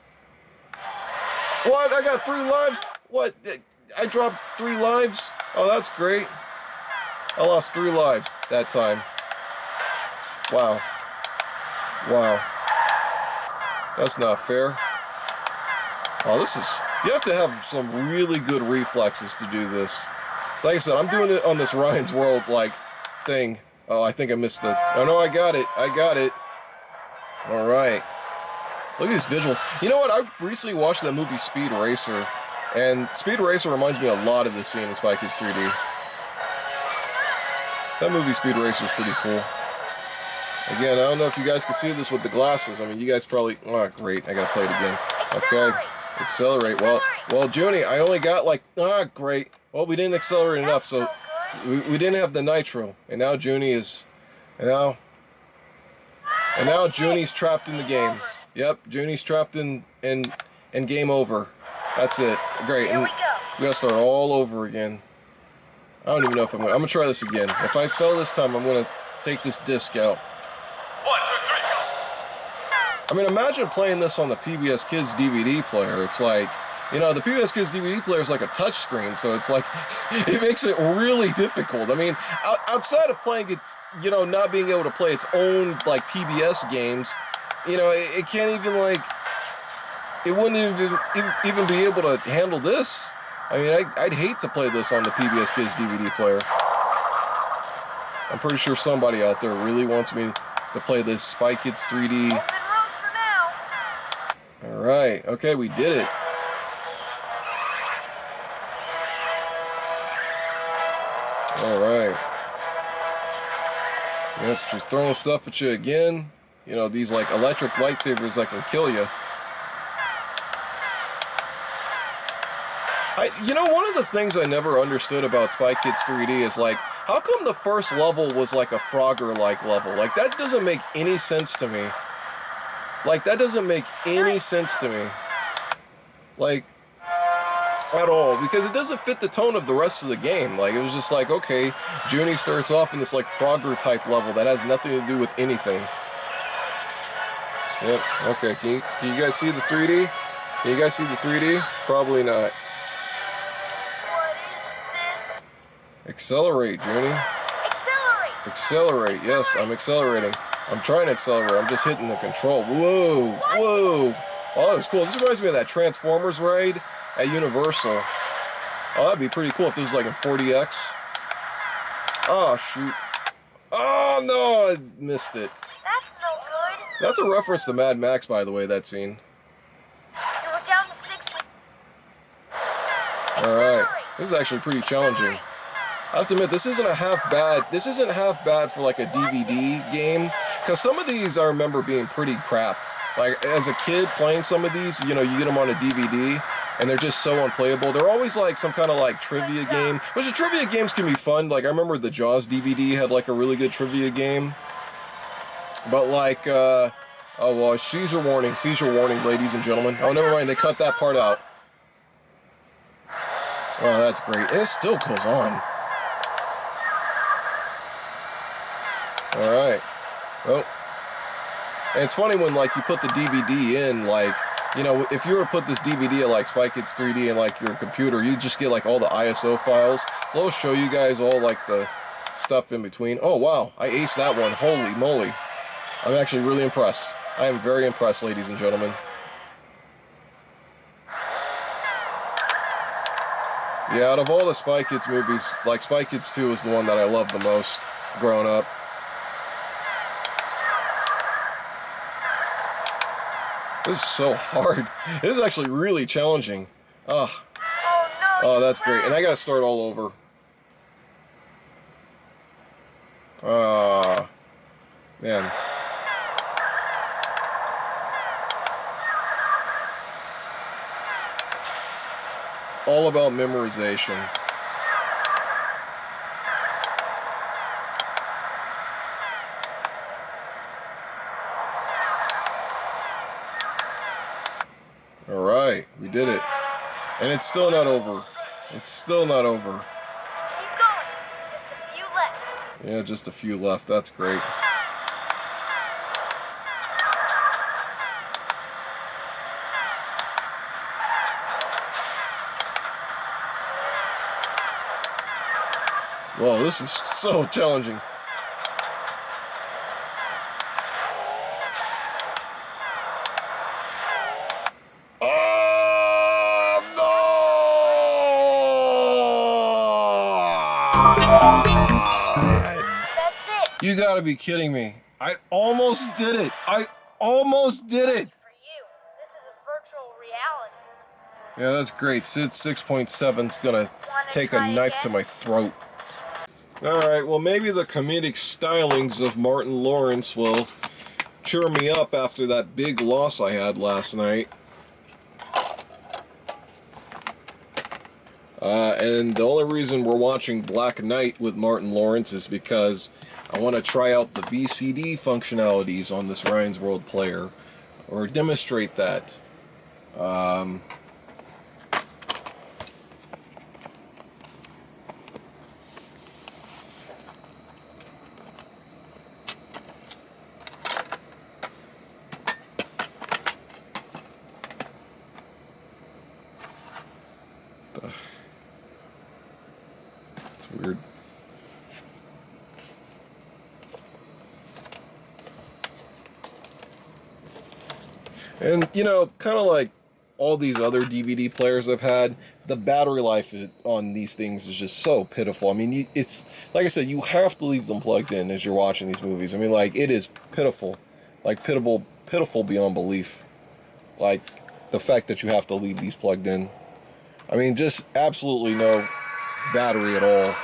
What? I got 3 lives? What? I dropped 3 lives? Oh, that's great. I lost 3 lives that time. Wow. Wow. That's not fair. Oh, this is... You have to have some really good reflexes to do this. Like I said, I'm doing it on this Ryan's World, like, thing. Oh, I think I missed it. Oh, no, I got it. I got it. All right. Look at these visuals. You know what? I recently watched that movie Speed Racer. And Speed Racer reminds me a lot of this scene in Spy Kids 3D. That movie Speed Racer is pretty cool. Again, I don't know if you guys can see this with the glasses. I mean, you guys probably... Oh, great. I gotta play it again. Okay. Accelerate. Well, Junie, I only got like... Ah, great. Well, we didn't accelerate enough, so... We didn't have the nitro. And now Junie is... And now Junie's trapped in the game. Yep, Junie's trapped in game over. That's it. Great. Here we go. We gotta start all over again. I don't even know if I'm gonna try this again. If I fail this time, I'm gonna take this disc out. 1, 2, 3, go. I mean, imagine playing this on the PBS Kids DVD player. It's like, you know, the PBS Kids DVD player is like a touch screen, so it's like, it makes it really difficult. I mean, outside of playing its, you know, not being able to play its own, like, PBS games, you know, it can't even, like, it wouldn't even be able to handle this. I mean, I'd hate to play this on the PBS Kids DVD player. I'm pretty sure somebody out there really wants me to play this Spy Kids 3D. Alright, okay, we did it. Alright. Yep, she's throwing stuff at you again. You know, these like electric lightsabers that can kill you. You know, one of the things I never understood about Spy Kids 3D is like, how come the first level was like a Frogger-like level? Like, that doesn't make any sense to me. Like, that doesn't make any sense to me. Like, at all. Because it doesn't fit the tone of the rest of the game. Like, it was just like, okay, Junie starts off in this like Frogger-type level that has nothing to do with anything. Yep, okay, can you guys see the 3D? Can you guys see the 3D? Probably not. Accelerate, Junie. Accelerate! Accelerate, yes, I'm accelerating. I'm trying to accelerate, I'm just hitting the control. Whoa, whoa. Oh, that was cool. This reminds me of that Transformers ride at Universal. Oh, that'd be pretty cool if this was like a 40X. Oh, shoot. Oh, no, I missed it. That's no good. That's a reference to Mad Max, by the way, that scene. You were down to 6. Alright, this is actually pretty challenging. I have to admit, this isn't half bad for like a DVD game, because some of these I remember being pretty crap. Like, as a kid playing some of these, you know, you get them on a DVD, and they're just so unplayable. They're always like some kind of like trivia game, which the trivia games can be fun. Like, I remember the Jaws DVD had like a really good trivia game. But like, oh well, seizure warning, ladies and gentlemen. Oh, never mind, they cut that part out. Oh, that's great. And it still goes on. Alright. Well, and it's funny when, like, you put the DVD in, like, you know, if you were to put this DVD of, like, Spy Kids 3D in, like, your computer, you just get, like, all the ISO files. So I'll show you guys all, like, the stuff in between. Oh, wow. I aced that one. Holy moly. I'm actually really impressed. I am very impressed, ladies and gentlemen. Yeah, out of all the Spy Kids movies, like Spy Kids 2 is the one that I loved the most growing up. This is so hard. This is actually really challenging. Oh, oh, that's great. And I gotta start all over. Man. It's all about memorization. Alright, we did it. And it's still not over. It's still not over. Keep going. Just a few left. Yeah, just a few left. That's great. Whoa, this is so challenging. That's it. You gotta be kidding me. I almost did it. I almost did it. For you, this is a virtual reality. Yeah, that's great. Sid 6.7 is gonna take a knife to my throat. Alright, well maybe the comedic stylings of Martin Lawrence will cheer me up after that big loss I had last night. And the only reason we're watching Black Knight with Martin Lawrence is because I want to try out the VCD functionalities on this Ryan's World player, or demonstrate that. It's weird. And, you know, kind of like all these other DVD players I've had, the battery life on these things is just so pitiful. I mean, it's, like I said, you have to leave them plugged in as you're watching these movies. I mean, like, it is pitiful. Like, pitiful beyond belief. Like, the fact that you have to leave these plugged in. I mean, just absolutely no battery at all.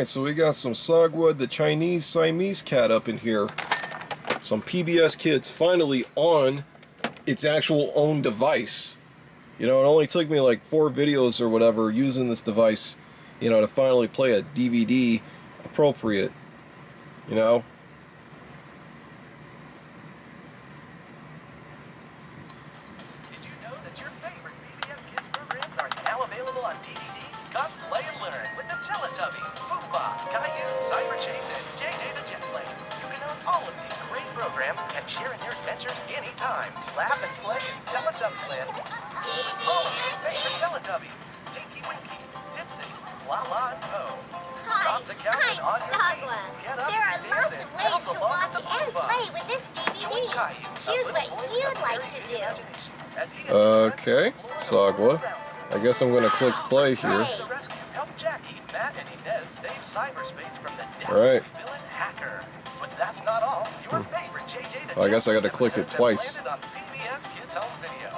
Alright, so we got some Sagwa, the Chinese Siamese cat up in here. Some PBS Kids finally on its actual own device. You know, it only took me like 4 videos or whatever using this device, you know, to finally play a DVD appropriate, you know. Did you know that your favorite PBS Kids programs are now available on DVD? Come play and learn with the Teletubbies, Boomba, Caillou, Cyber Chase, and JJ the Jet Plane. You can own all of these great programs and share in your adventures anytime. Laugh and play in Teletubbies Land. All of your favorite Teletubbies. Tinky Winky, Dipsy, Lala and Po. Drop the couch and on your feet. Get up, There are dance, lots and of ways bounce to along watch with the and Boomba. play with this Join DVD. Caillou, a Choose little what boy you'd with a like very to big do. imagination. As he and his friends Okay, explore the world Sagwa. around I guess I'm gonna click play here. to rescue, help Jackie, Matt, and Inez save cyberspace from the Alright. deadly villain hacker. But that's not all. Your favorite JJ the Well, I guess I Jet gotta click it episodes have twice. landed on PBS Kids Home Video.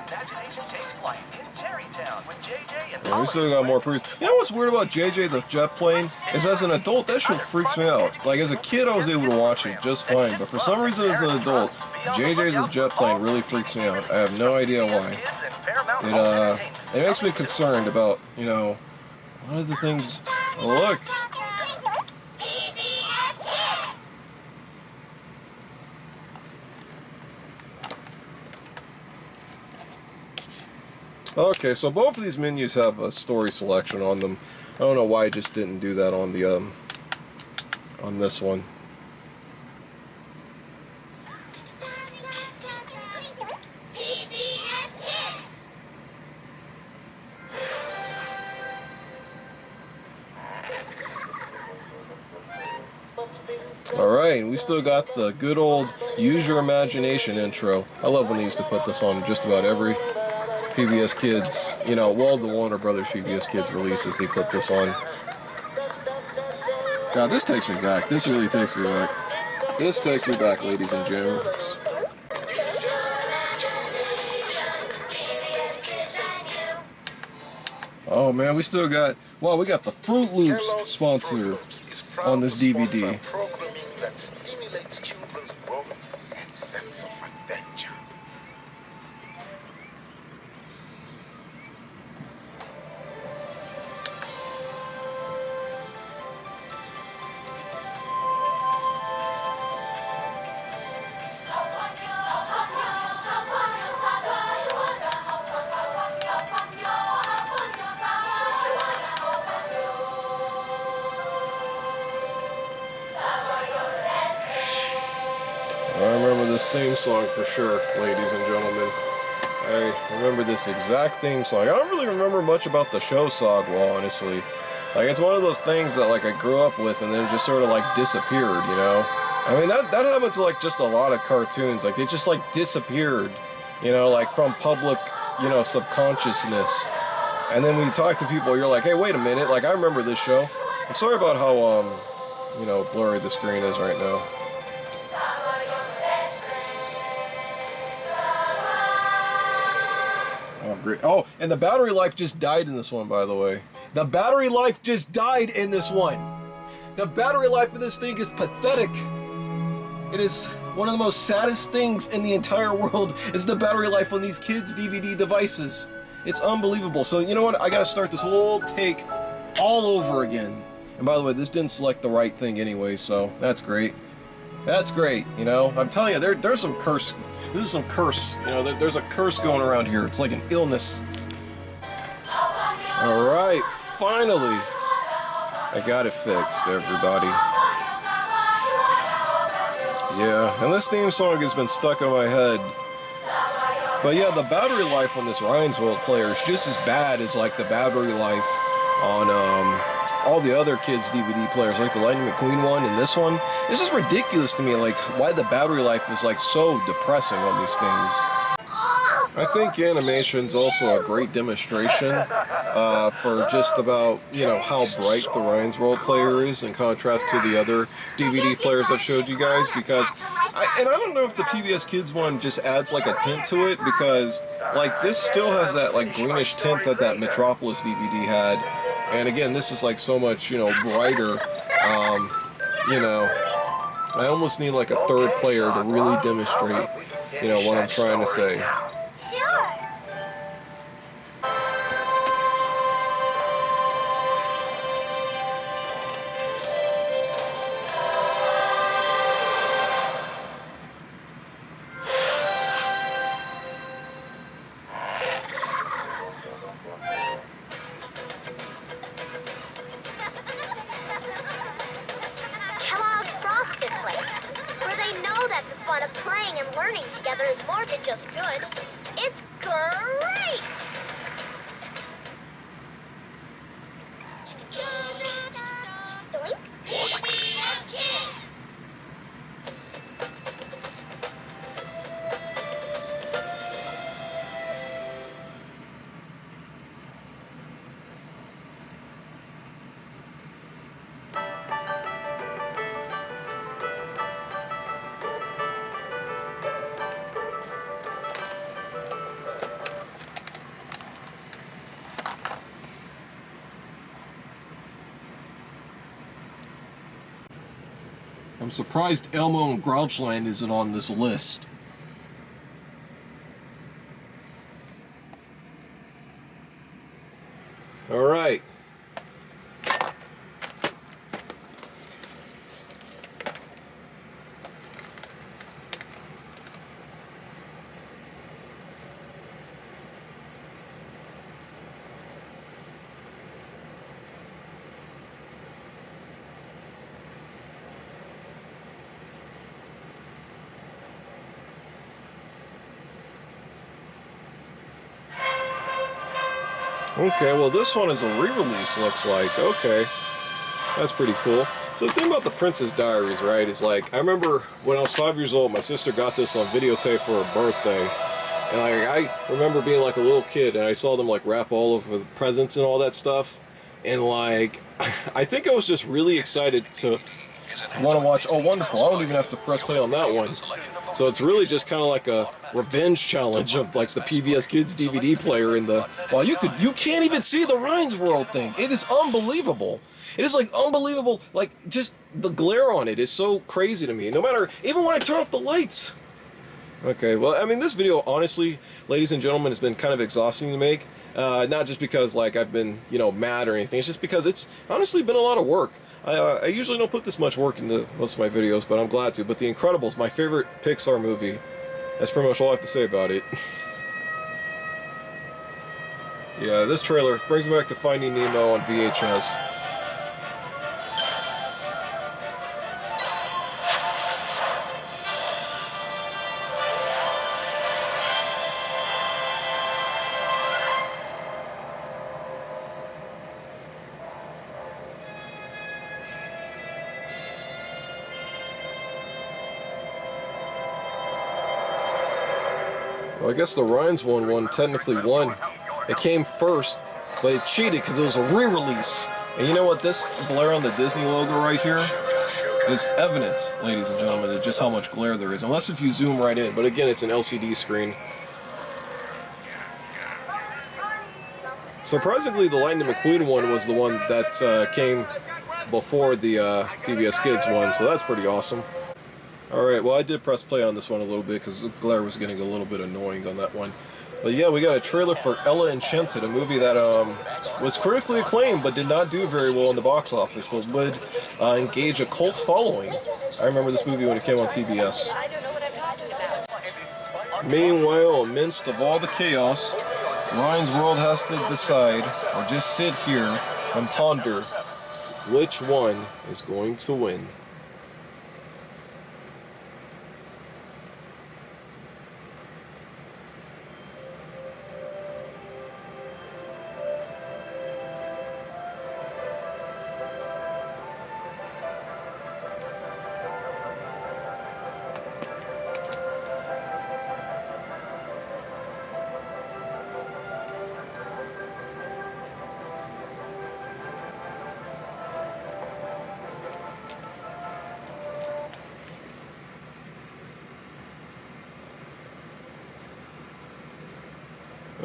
Imagination takes flight in Terrytown with JJ and Yeah, we still got more proofs. You know what's weird about JJ the Jet Plane? Is as an adult, that shit freaks me out. Like as a kid, I was able to watch it just fine, but for some reason as an adult, JJ the Jet Plane really freaks me out. I have no idea why. It makes me concerned about, you know, what are the things. Oh, look. Okay, so both of these menus have a story selection on them. I don't know why I just didn't do that on the on this one. Alright, we still got the good old Use Your Imagination intro. I love when they used to put this on just about every PBS Kids, you know, well, the Warner Brothers PBS Kids releases, they put this on. God, this takes me back. This really takes me back. This takes me back, ladies and gentlemen. Oh man, we still got, well, we got the Fruit Loops sponsor on this DVD. Programming that stimulates children's growth and sense of adventure. I remember this theme song for sure, ladies and gentlemen. I remember this exact theme song. I don't really remember much about the show Sagwa, honestly. Like, it's one of those things that, like, I grew up with and then just sort of, like, disappeared, you know? I mean, that happened to, like, just a lot of cartoons. Like, they just, like, disappeared, you know, like, from public, you know, subconsciousness. And then when you talk to people, you're like, hey, wait a minute, like, I remember this show. I'm sorry about how, you know, blurry the screen is right now. Oh, great. Oh, and the battery life just died in this one, by the way. The battery life just died in this one. The battery life of this thing is pathetic. It is one of the most saddest things in the entire world is the battery life on these kids' DVD devices. It's unbelievable. So, you know what? I gotta start this whole take all over again. And by the way, this didn't select the right thing anyway, so that's great. That's great, you know? I'm telling you, there's some curse. This is some curse. You know, there's a curse going around here. It's like an illness. Alright, finally. I got it fixed, everybody. Yeah, and this theme song has been stuck in my head. But yeah, the battery life on this Ryan's World player is just as bad as like the battery life on all the other kids' DVD players, like the Lightning McQueen one and this one. It's just ridiculous to me, like why the battery life is like so depressing on these things. I think animation's also a great demonstration for just about, you know, how bright the Ryan's World player is in contrast to the other DVD players I've showed you guys, because I don't know if the PBS Kids one just adds like a tint to it, because like this still has that like greenish tint that Metropolis DVD had, And again, this is like so much, you know, brighter. You know, I almost need like a third player to really demonstrate, you know, what I'm trying to say. Sure. Kellogg's Frosted Flakes, where they know that the fun of playing and learning together is more than just good. It's great! Doink. PBS Kids. I'm surprised Elmo and Grouchland isn't on this list. All right. Okay, well this one is a re-release, looks like. Okay, that's pretty cool. So the thing about the Princess Diaries, right, is like, I remember when I was 5 years old, my sister got this on videotape for her birthday. And I remember being like a little kid, and I saw them like wrap all over the presents and all that stuff. And like, I think I was just really excited to want to watch. Oh, wonderful. I don't even have to press play on that one. So it's really just kind of like a revenge challenge of like the PBS Kids DVD player in the. Well, you can't even see the Ryan's World thing. It is unbelievable. It is like unbelievable. Like just the glare on it is so crazy to me. No matter, even when I turn off the lights. Okay, well, I mean, this video, honestly, ladies and gentlemen, has been kind of exhausting to make. Not just because like I've been, you know, mad or anything. It's just because it's honestly been a lot of work. I usually don't put this much work into most of my videos, but I'm glad to. But The Incredibles, my favorite Pixar movie. That's pretty much all I have to say about it. Yeah, this trailer brings me back to Finding Nemo on VHS. Well, I guess the Ryan's one technically won. It came first, but it cheated because it was a re-release. And you know what? This glare on the Disney logo right here is evidence, ladies and gentlemen, of just how much glare there is. Unless if you zoom right in. But again, it's an LCD screen. Surprisingly, the Lightning McQueen one was the one that came before the PBS Kids one, so that's pretty awesome. Alright, well I did press play on this one a little bit because the glare was getting a little bit annoying on that one. But yeah, we got a trailer for Ella Enchanted, a movie that was critically acclaimed but did not do very well in the box office, but would engage a cult following. I remember this movie when it came on TBS. Meanwhile, amidst of all the chaos, Ryan's World has to decide, or just sit here and ponder, which one is going to win.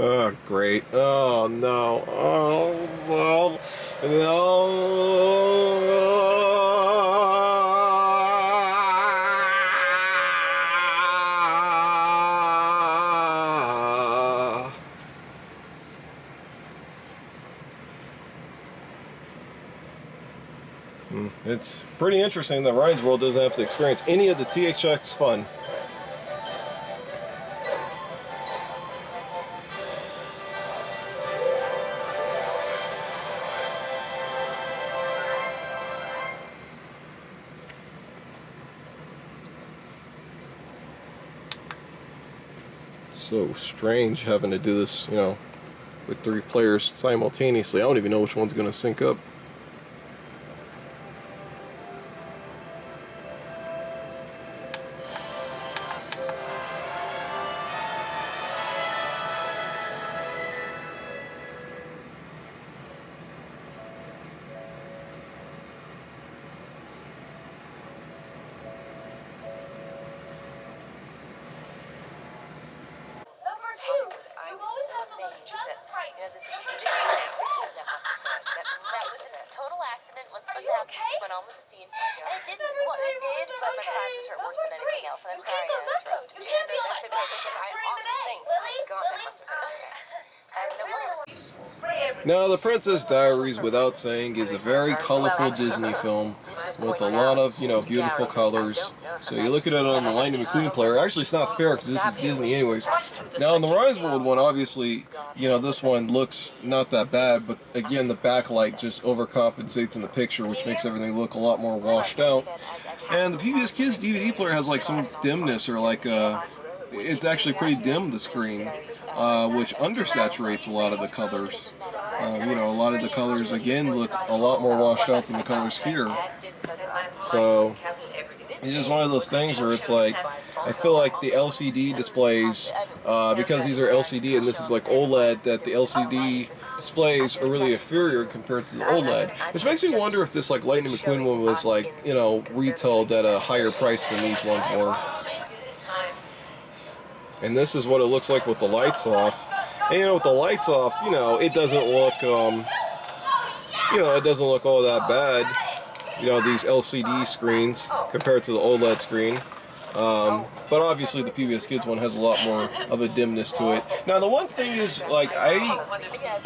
Oh, great. Oh, no. Oh, no. No. It's pretty interesting that Ryan's World doesn't have to experience any of the THX fun. So strange having to do this, you know, with 3 players simultaneously. I don't even know which one's going to sync up. I was so amazed that, you know, this is tradition that must have hurt. That was a total accident. What's supposed to happen just went on with the scene. And it didn't, well, it did, but my pride was hurt worse than anything else. And I'm sorry I interrupted you. No, that's okay, because I often think, God, that must have been okay. Now, The Princess Diaries, without saying, is a very colorful Disney film with a lot of, you know, beautiful colors. So you look at it on the Lightning McQueen player. Actually, it's not fair because this is Disney anyways. Now, in the Ryan's World one, obviously, you know, this one looks not that bad, but again, the backlight just overcompensates in the picture, which makes everything look a lot more washed out. And the PBS Kids DVD player has like some dimness, or like it's actually pretty dim, the screen, which undersaturates a lot of the colors. You know, a lot of the colors again look a lot more washed out than the colors here. So it's just one of those things where it's like, I feel like the LCD displays, because these are LCD and this is like OLED, that the LCD displays are really inferior compared to the OLED. Which makes me wonder if this like Lightning McQueen one was like, you know, retailed at a higher price than these ones were. And this is what it looks like with the lights off. And you know, with the lights off, you know, it doesn't look, you know, it doesn't look all that bad. You know, these LCD screens compared to the OLED screen. But obviously the PBS Kids one has a lot more of a dimness to it. Now the one thing is, like, I,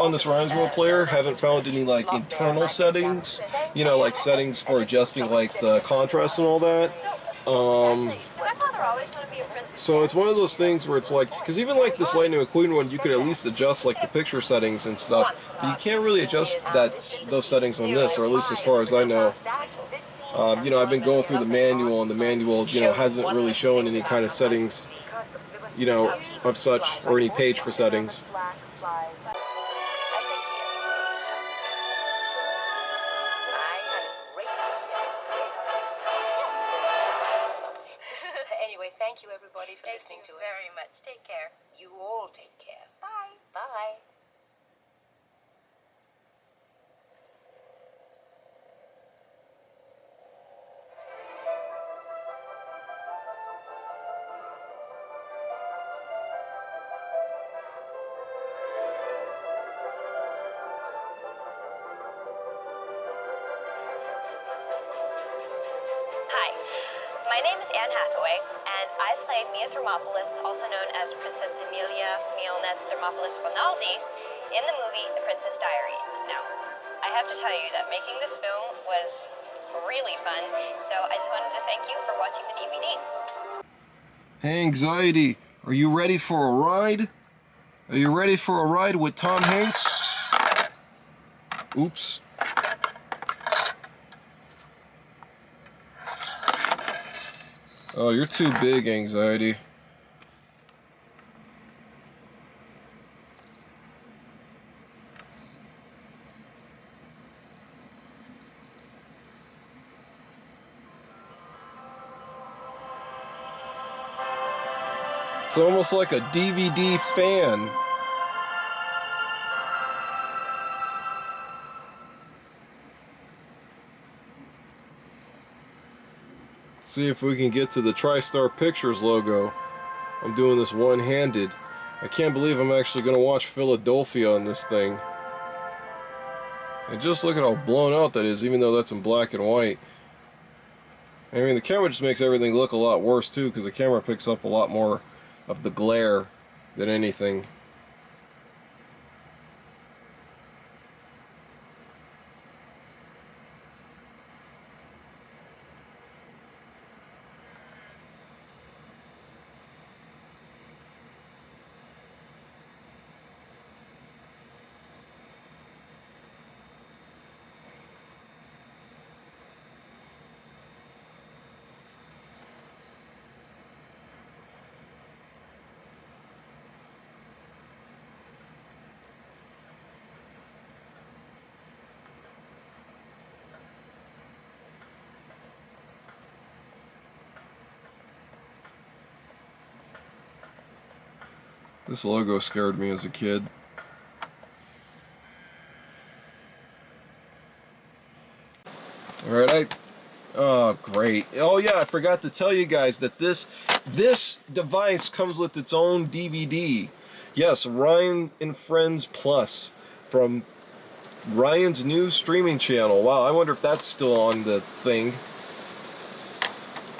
on this Ryan's World player, haven't found any like internal settings. You know, like settings for adjusting like the contrast and all that. So it's one of those things where it's like, because even like this Lightning McQueen one, you could at least adjust like the picture settings and stuff, but you can't really adjust those settings on this, or at least as far as I know. You know, I've been going through the manual, and the manual, you know, hasn't really shown any kind of settings, you know, of such, or any page for settings. Anyway, thank you everybody for listening to us. Thank you very much. Take care. You all take care. Bye. Bye. Hi, my name is Anne Hathaway, and I played Mia Thermopolis, also known as Princess Emilia Mionette Thermopolis Rinaldi, in the movie The Princess Diaries. Now, I have to tell you that making this film was really fun, so I just wanted to thank you for watching the DVD. Hey, Anxiety, are you ready for a ride? Are you ready for a ride with Tom Hanks? Oops. Oh, you're too big, Anxiety. It's almost like a DVD fan. See if we can get to the TriStar Pictures logo. I'm doing this one-handed. I can't believe I'm actually going to watch Philadelphia on this thing. And just look at how blown out that is, even though that's in black and white. I mean, the camera just makes everything look a lot worse, too, because the camera picks up a lot more of the glare than anything. This logo scared me as a kid. Alright, oh great. Oh yeah, I forgot to tell you guys that this device comes with its own DVD. Yes, Ryan and Friends Plus from Ryan's new streaming channel. Wow, I wonder if that's still on the thing.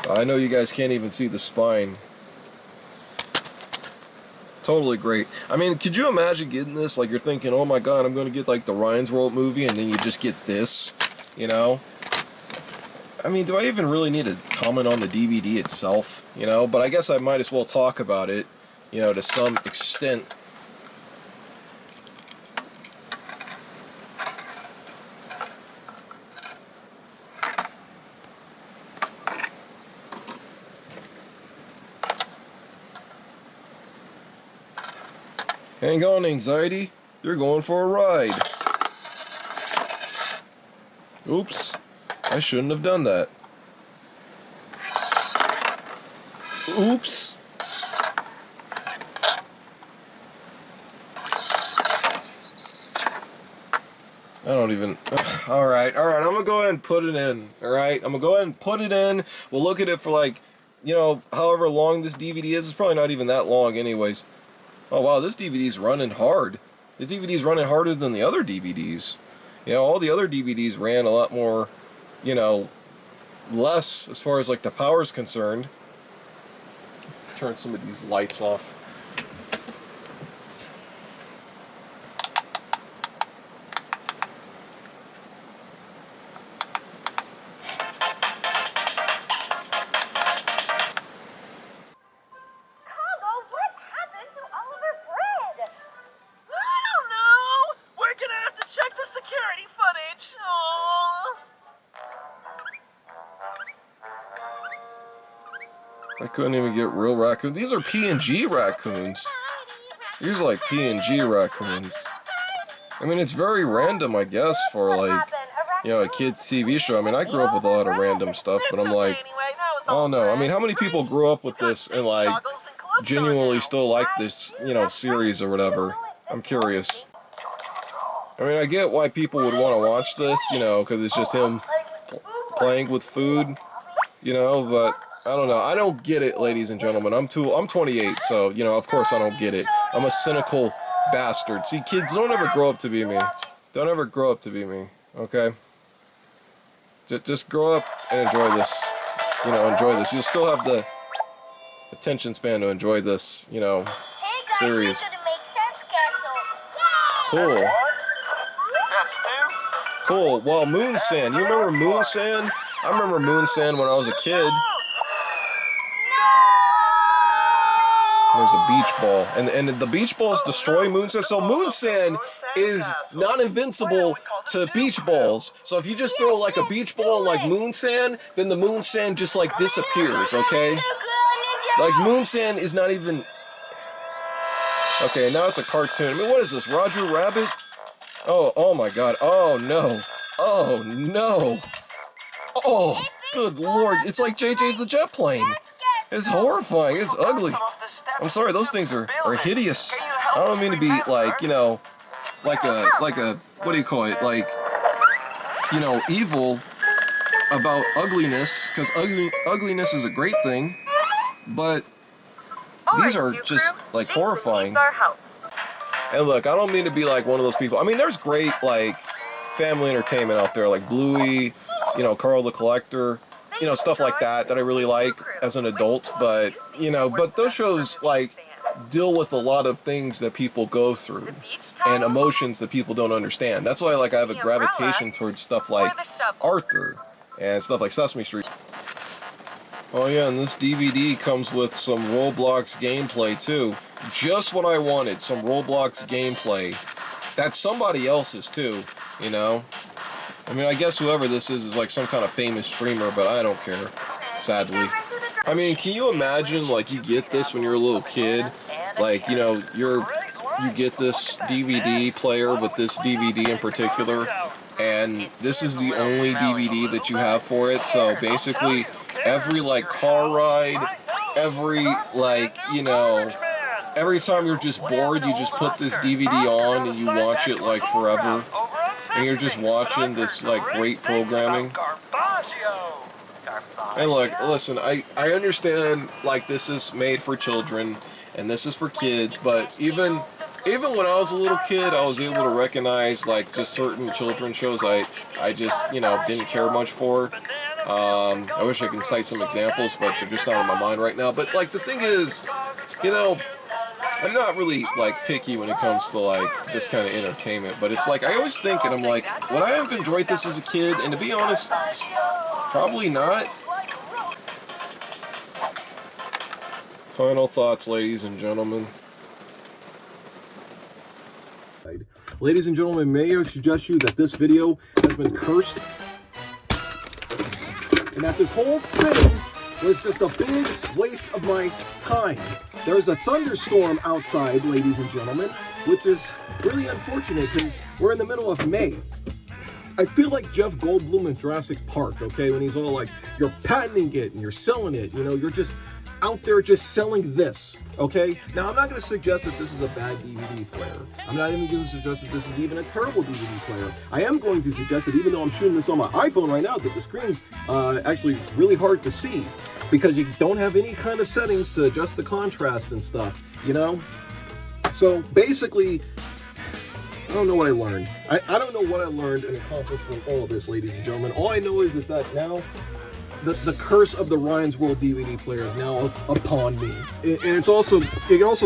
I know you guys can't even see the spine. Totally great. I mean, could you imagine getting this? Like, you're thinking, oh my god, I'm going to get like the Ryan's World movie, and then you just get this, you know? I mean, do I even really need to comment on the DVD itself, you know? But I guess I might as well talk about it, you know, to some extent. Hang on, anxiety. You're going for a ride. Oops. I shouldn't have done that. Oops. I don't even... Alright, I'm gonna go ahead and put it in. Alright, I'm gonna go ahead and put it in. We'll look at it for like, you know, however long this DVD is. It's probably not even that long anyways. Oh wow, this DVD's running hard. This DVD's running harder than the other DVDs. You know, all the other DVDs ran a lot more, you know, less as far as like the power's concerned. Turn some of these lights off. I couldn't even get real raccoons. These are PNG raccoons. These are like PNG raccoons. I mean, it's very random, I guess, for like, you know, a kid's TV show. I mean, I grew up with a lot of random stuff, but I'm like, oh no. I mean, how many people grew up with this and like genuinely still like this, you know, series or whatever? I'm curious. I mean, I get why people would want to watch this, you know, because it's just him playing with food, you know, but I don't know. I don't get it, ladies and gentlemen. I'm 28, so, you know, of course I don't get it. I'm a cynical bastard. See, kids, don't ever grow up to be me. Don't ever grow up to be me, okay? Just grow up and enjoy this. You know, enjoy this. You'll still have the attention span to enjoy this, you know, series. Cool. Cool. Well, Moon Sand. You remember Moon Sand? I remember Moon Sand when I was a kid. There's a beach ball, and the beach balls destroy Moon Sand. So Moon Sand is not invincible to beach balls. So if you just throw like a beach ball and like Moon Sand, then the Moon Sand just like disappears. Okay, like Moon Sand is not even. Okay, now it's a cartoon. I mean, what is this? Roger Rabbit? Oh my God! Oh no! Oh no! Oh, good Lord! It's like JJ the Jet Plane. It's horrifying. It's ugly. I'm sorry, those things are hideous. I don't mean to be like, you know, like a what do you call it? Like, you know, evil about ugliness, because ugliness is a great thing. But these are just like horrifying. And look, I don't mean to be like one of those people. I mean, there's great like family entertainment out there, like Bluey, you know, Carl the Collector, you know, stuff like that I really like as an adult. But you know, but those shows like deal with a lot of things that people go through and emotions that people don't understand. That's why like I have a gravitation towards stuff like Arthur and stuff like Sesame Street. Oh yeah, and this DVD comes with some Roblox gameplay too. Just what I wanted, some Roblox gameplay. That's somebody else's too, you know? I mean, I guess whoever this is like some kind of famous streamer, but I don't care, sadly. I mean, can you imagine, like, you get this when you're a little kid? Like, you know, you get this DVD player with this DVD in particular, and this is the only DVD that you have for it, so basically every like car ride, every like, you know, every time you're just bored, you just put this DVD on and you watch it like forever, and you're just watching this like great programming. And like, listen, I understand like this is made for children and this is for kids, but even when I was a little kid, I was able to recognize like just certain children's shows I just, you know, didn't care much for. I wish I could cite some examples, but they're just not on my mind right now. But like the thing is, you know, I'm not really like picky when it comes to like this kind of entertainment, but it's like I always think, and I'm like, would I have enjoyed this as a kid? And to be honest, probably not. Final thoughts, ladies and gentlemen. Ladies and gentlemen, may I suggest you that this video has been cursed, and that this whole thing was just a big waste of my time. There's a thunderstorm outside, ladies and gentlemen, which is really unfortunate because we're in the middle of May. I feel like Jeff Goldblum in Jurassic Park, okay, when he's all like, you're patenting it and you're selling it, you know, you're just out there just selling this, okay? Now, I'm not going to suggest that this is a bad DVD player. I'm not even going to suggest that this is even a terrible DVD player. I am going to suggest that even though I'm shooting this on my iPhone right now, that the screen's actually really hard to see because you don't have any kind of settings to adjust the contrast and stuff, you know? So, basically, I don't know what I learned. I don't know what I learned and accomplished from all of this, ladies and gentlemen. All I know is that now the curse of the Ryan's World DVD player is now upon me. And it also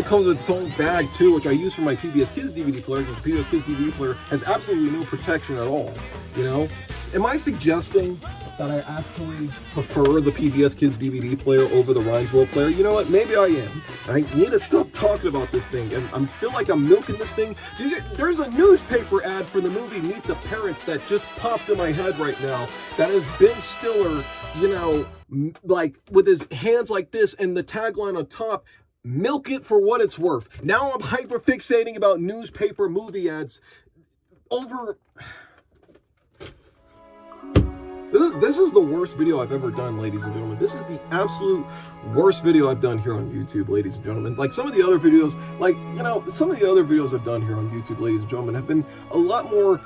comes with its own bag too, which I use for my PBS Kids DVD player, because the PBS Kids DVD player has absolutely no protection at all, you know? Am I suggesting that I actually prefer the PBS Kids DVD player over the Ryan's World player? You know what? Maybe I am. I need to stop talking about this thing, and I feel like I'm milking this thing. There's a newspaper ad for the movie Meet the Parents that just popped in my head right now. That is Ben Stiller, you know, like with his hands like this, and the tagline on top, milk it for what it's worth. Now I'm hyper-fixating about newspaper movie ads over... This is the worst video I've ever done, ladies and gentlemen. This is the absolute worst video I've done here on YouTube, ladies and gentlemen. Like some of the other videos, like, you know, some of the other videos I've done here on YouTube, ladies and gentlemen, have been a lot more,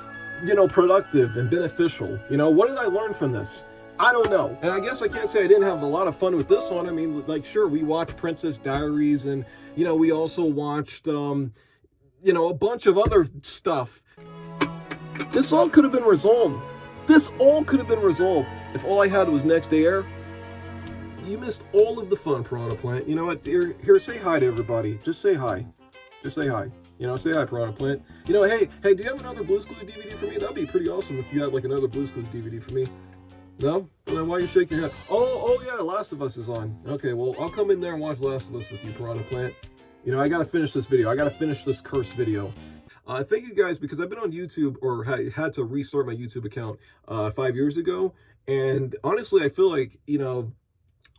you know, productive and beneficial. You know, what did I learn from this? I don't know. And I guess I can't say I didn't have a lot of fun with this one. I mean, like, sure, we watched Princess Diaries, and, you know, we also watched, you know, a bunch of other stuff. This all could have been resolved. This all could have been resolved if all I had was next day air. You missed all of the fun, Piranha Plant. You know what? Here, say hi to everybody. Just say hi. Just say hi. You know, say hi, Piranha Plant. You know, hey, do you have another Blue's Clues DVD for me? That'd be pretty awesome if you had like another Blue's Clues DVD for me. No? Well, then why you shake your head? Oh yeah, Last of Us is on. Okay, well, I'll come in there and watch Last of Us with you, Piranha Plant. You know, I gotta finish this video. I gotta finish this cursed video. Thank you guys, because I've been on YouTube, or had to restart my YouTube account 5 years ago, and honestly, I feel like, you know,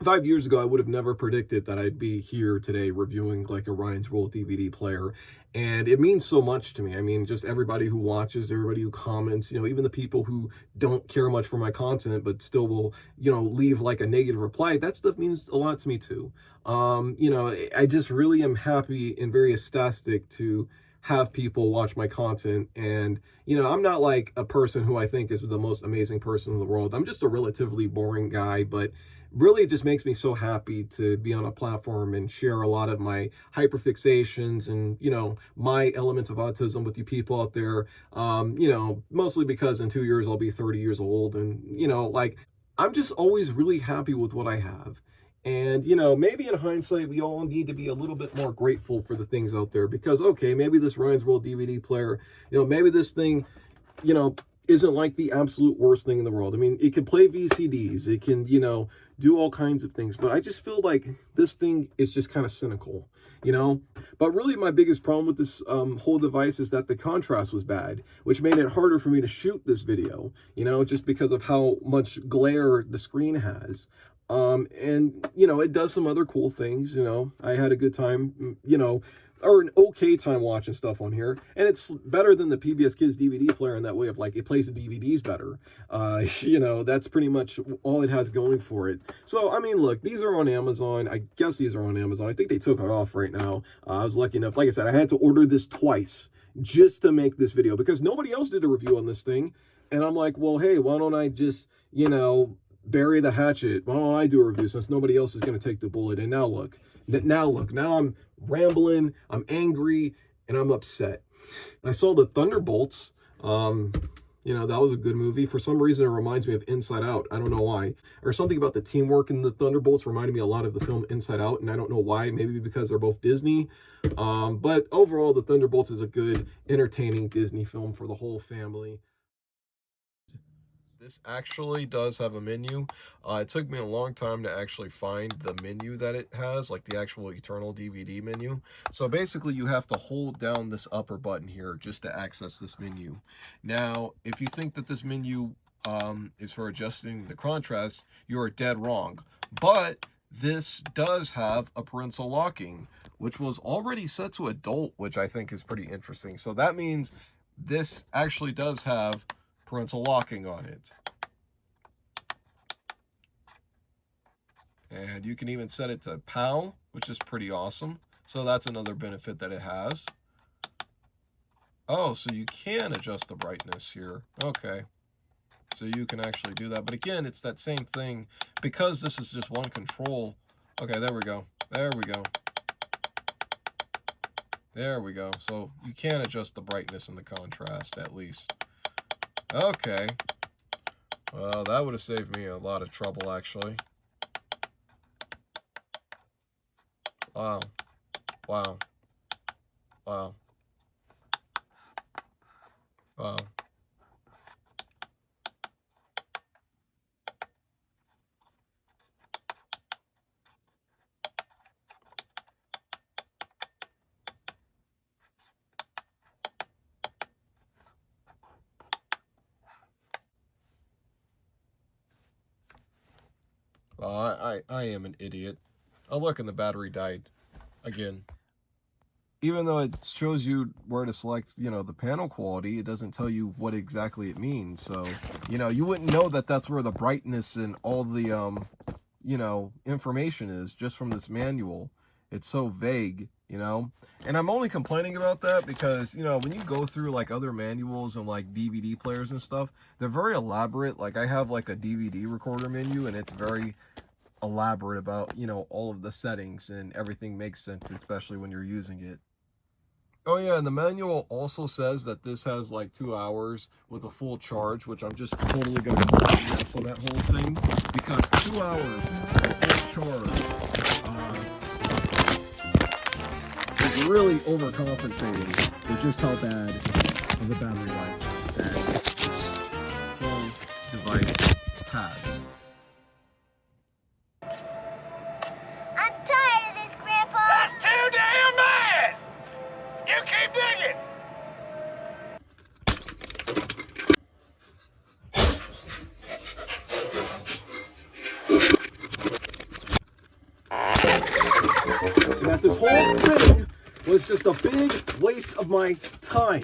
5 years ago, I would have never predicted that I'd be here today reviewing like a Ryan's World DVD player, and it means so much to me. I mean, just everybody who watches, everybody who comments, you know, even the people who don't care much for my content, but still will, you know, leave like a negative reply, that stuff means a lot to me too. You know, I just really am happy and very ecstatic to have people watch my content. And, you know, I'm not like a person who I think is the most amazing person in the world. I'm just a relatively boring guy, but really it just makes me so happy to be on a platform and share a lot of my hyperfixations and, you know, my elements of autism with you people out there. You know, mostly because in 2 years I'll be 30 years old, and, you know, like, I'm just always really happy with what I have. And, you know, maybe in hindsight, we all need to be a little bit more grateful for the things out there, because, okay, maybe this Ryan's World DVD player, you know, maybe this thing, you know, isn't like the absolute worst thing in the world. I mean, it can play VCDs, it can, you know, do all kinds of things, but I just feel like this thing is just kind of cynical, you know? But really my biggest problem with this whole device is that the contrast was bad, which made it harder for me to shoot this video, you know, just because of how much glare the screen has. And, you know, it does some other cool things, you know. I had a good time, you know, or an okay time watching stuff on here, and it's better than the PBS Kids DVD player in that way of, like, it plays the DVDs better. You know, that's pretty much all it has going for it. So, I mean, look, these are on Amazon. I guess these are on Amazon. I think they took it off right now. I was lucky enough, like I said, I had to order this twice just to make this video, because nobody else did a review on this thing, and I'm like, well, hey, why don't I just, you know, bury the hatchet? Why don't I do a review since nobody else is going to take the bullet? And now look, now I'm rambling, I'm angry, and I'm upset. I saw the Thunderbolts. You know, that was a good movie. For some reason, it reminds me of Inside Out. I don't know why. Or something about the teamwork in the Thunderbolts reminded me a lot of the film Inside Out, and I don't know why. Maybe because they're both Disney. But overall, the Thunderbolts is a good, entertaining Disney film for the whole family. This actually does have a menu. It took me a long time to actually find the menu that it has, like the actual Eternal DVD menu. So basically you have to hold down this upper button here just to access this menu. Now, if you think that this menu is for adjusting the contrast, you are dead wrong. But this does have a parental locking, which was already set to adult, which I think is pretty interesting. So that means this actually does have parental locking on it. And you can even set it to PAL, which is pretty awesome. So that's another benefit that it has. Oh, so you can adjust the brightness here. Okay. So you can actually do that. But again, it's that same thing. Because this is just one control. Okay, there we go. There we go. There we go. So you can adjust the brightness and the contrast at least. Okay. Well, that would have saved me a lot of trouble, actually. Wow. Wow. Wow. Wow. Well, I am an idiot. Oh, look, and the battery died again. Even though it shows you where to select, you know, the panel quality, it doesn't tell you what exactly it means. So, you know, you wouldn't know that that's where the brightness and all the, you know, information is just from this manual. It's so vague, you know. And I'm only complaining about that because, you know, when you go through like other manuals and like DVD players and stuff, they're very elaborate. Like I have like a DVD recorder menu and it's very elaborate about, you know, all of the settings, and everything makes sense, especially when you're using it. Oh yeah, and the manual also says that this has like 2 hours with a full charge, which I'm just totally gonna yes on that whole thing, because 2 hours full charge is really overcompensating with just how bad of the battery life that this whole device has. I'm tired of this, Grandpa. That's too damn bad! You keep digging! And that this whole thing was just a big waste of my time.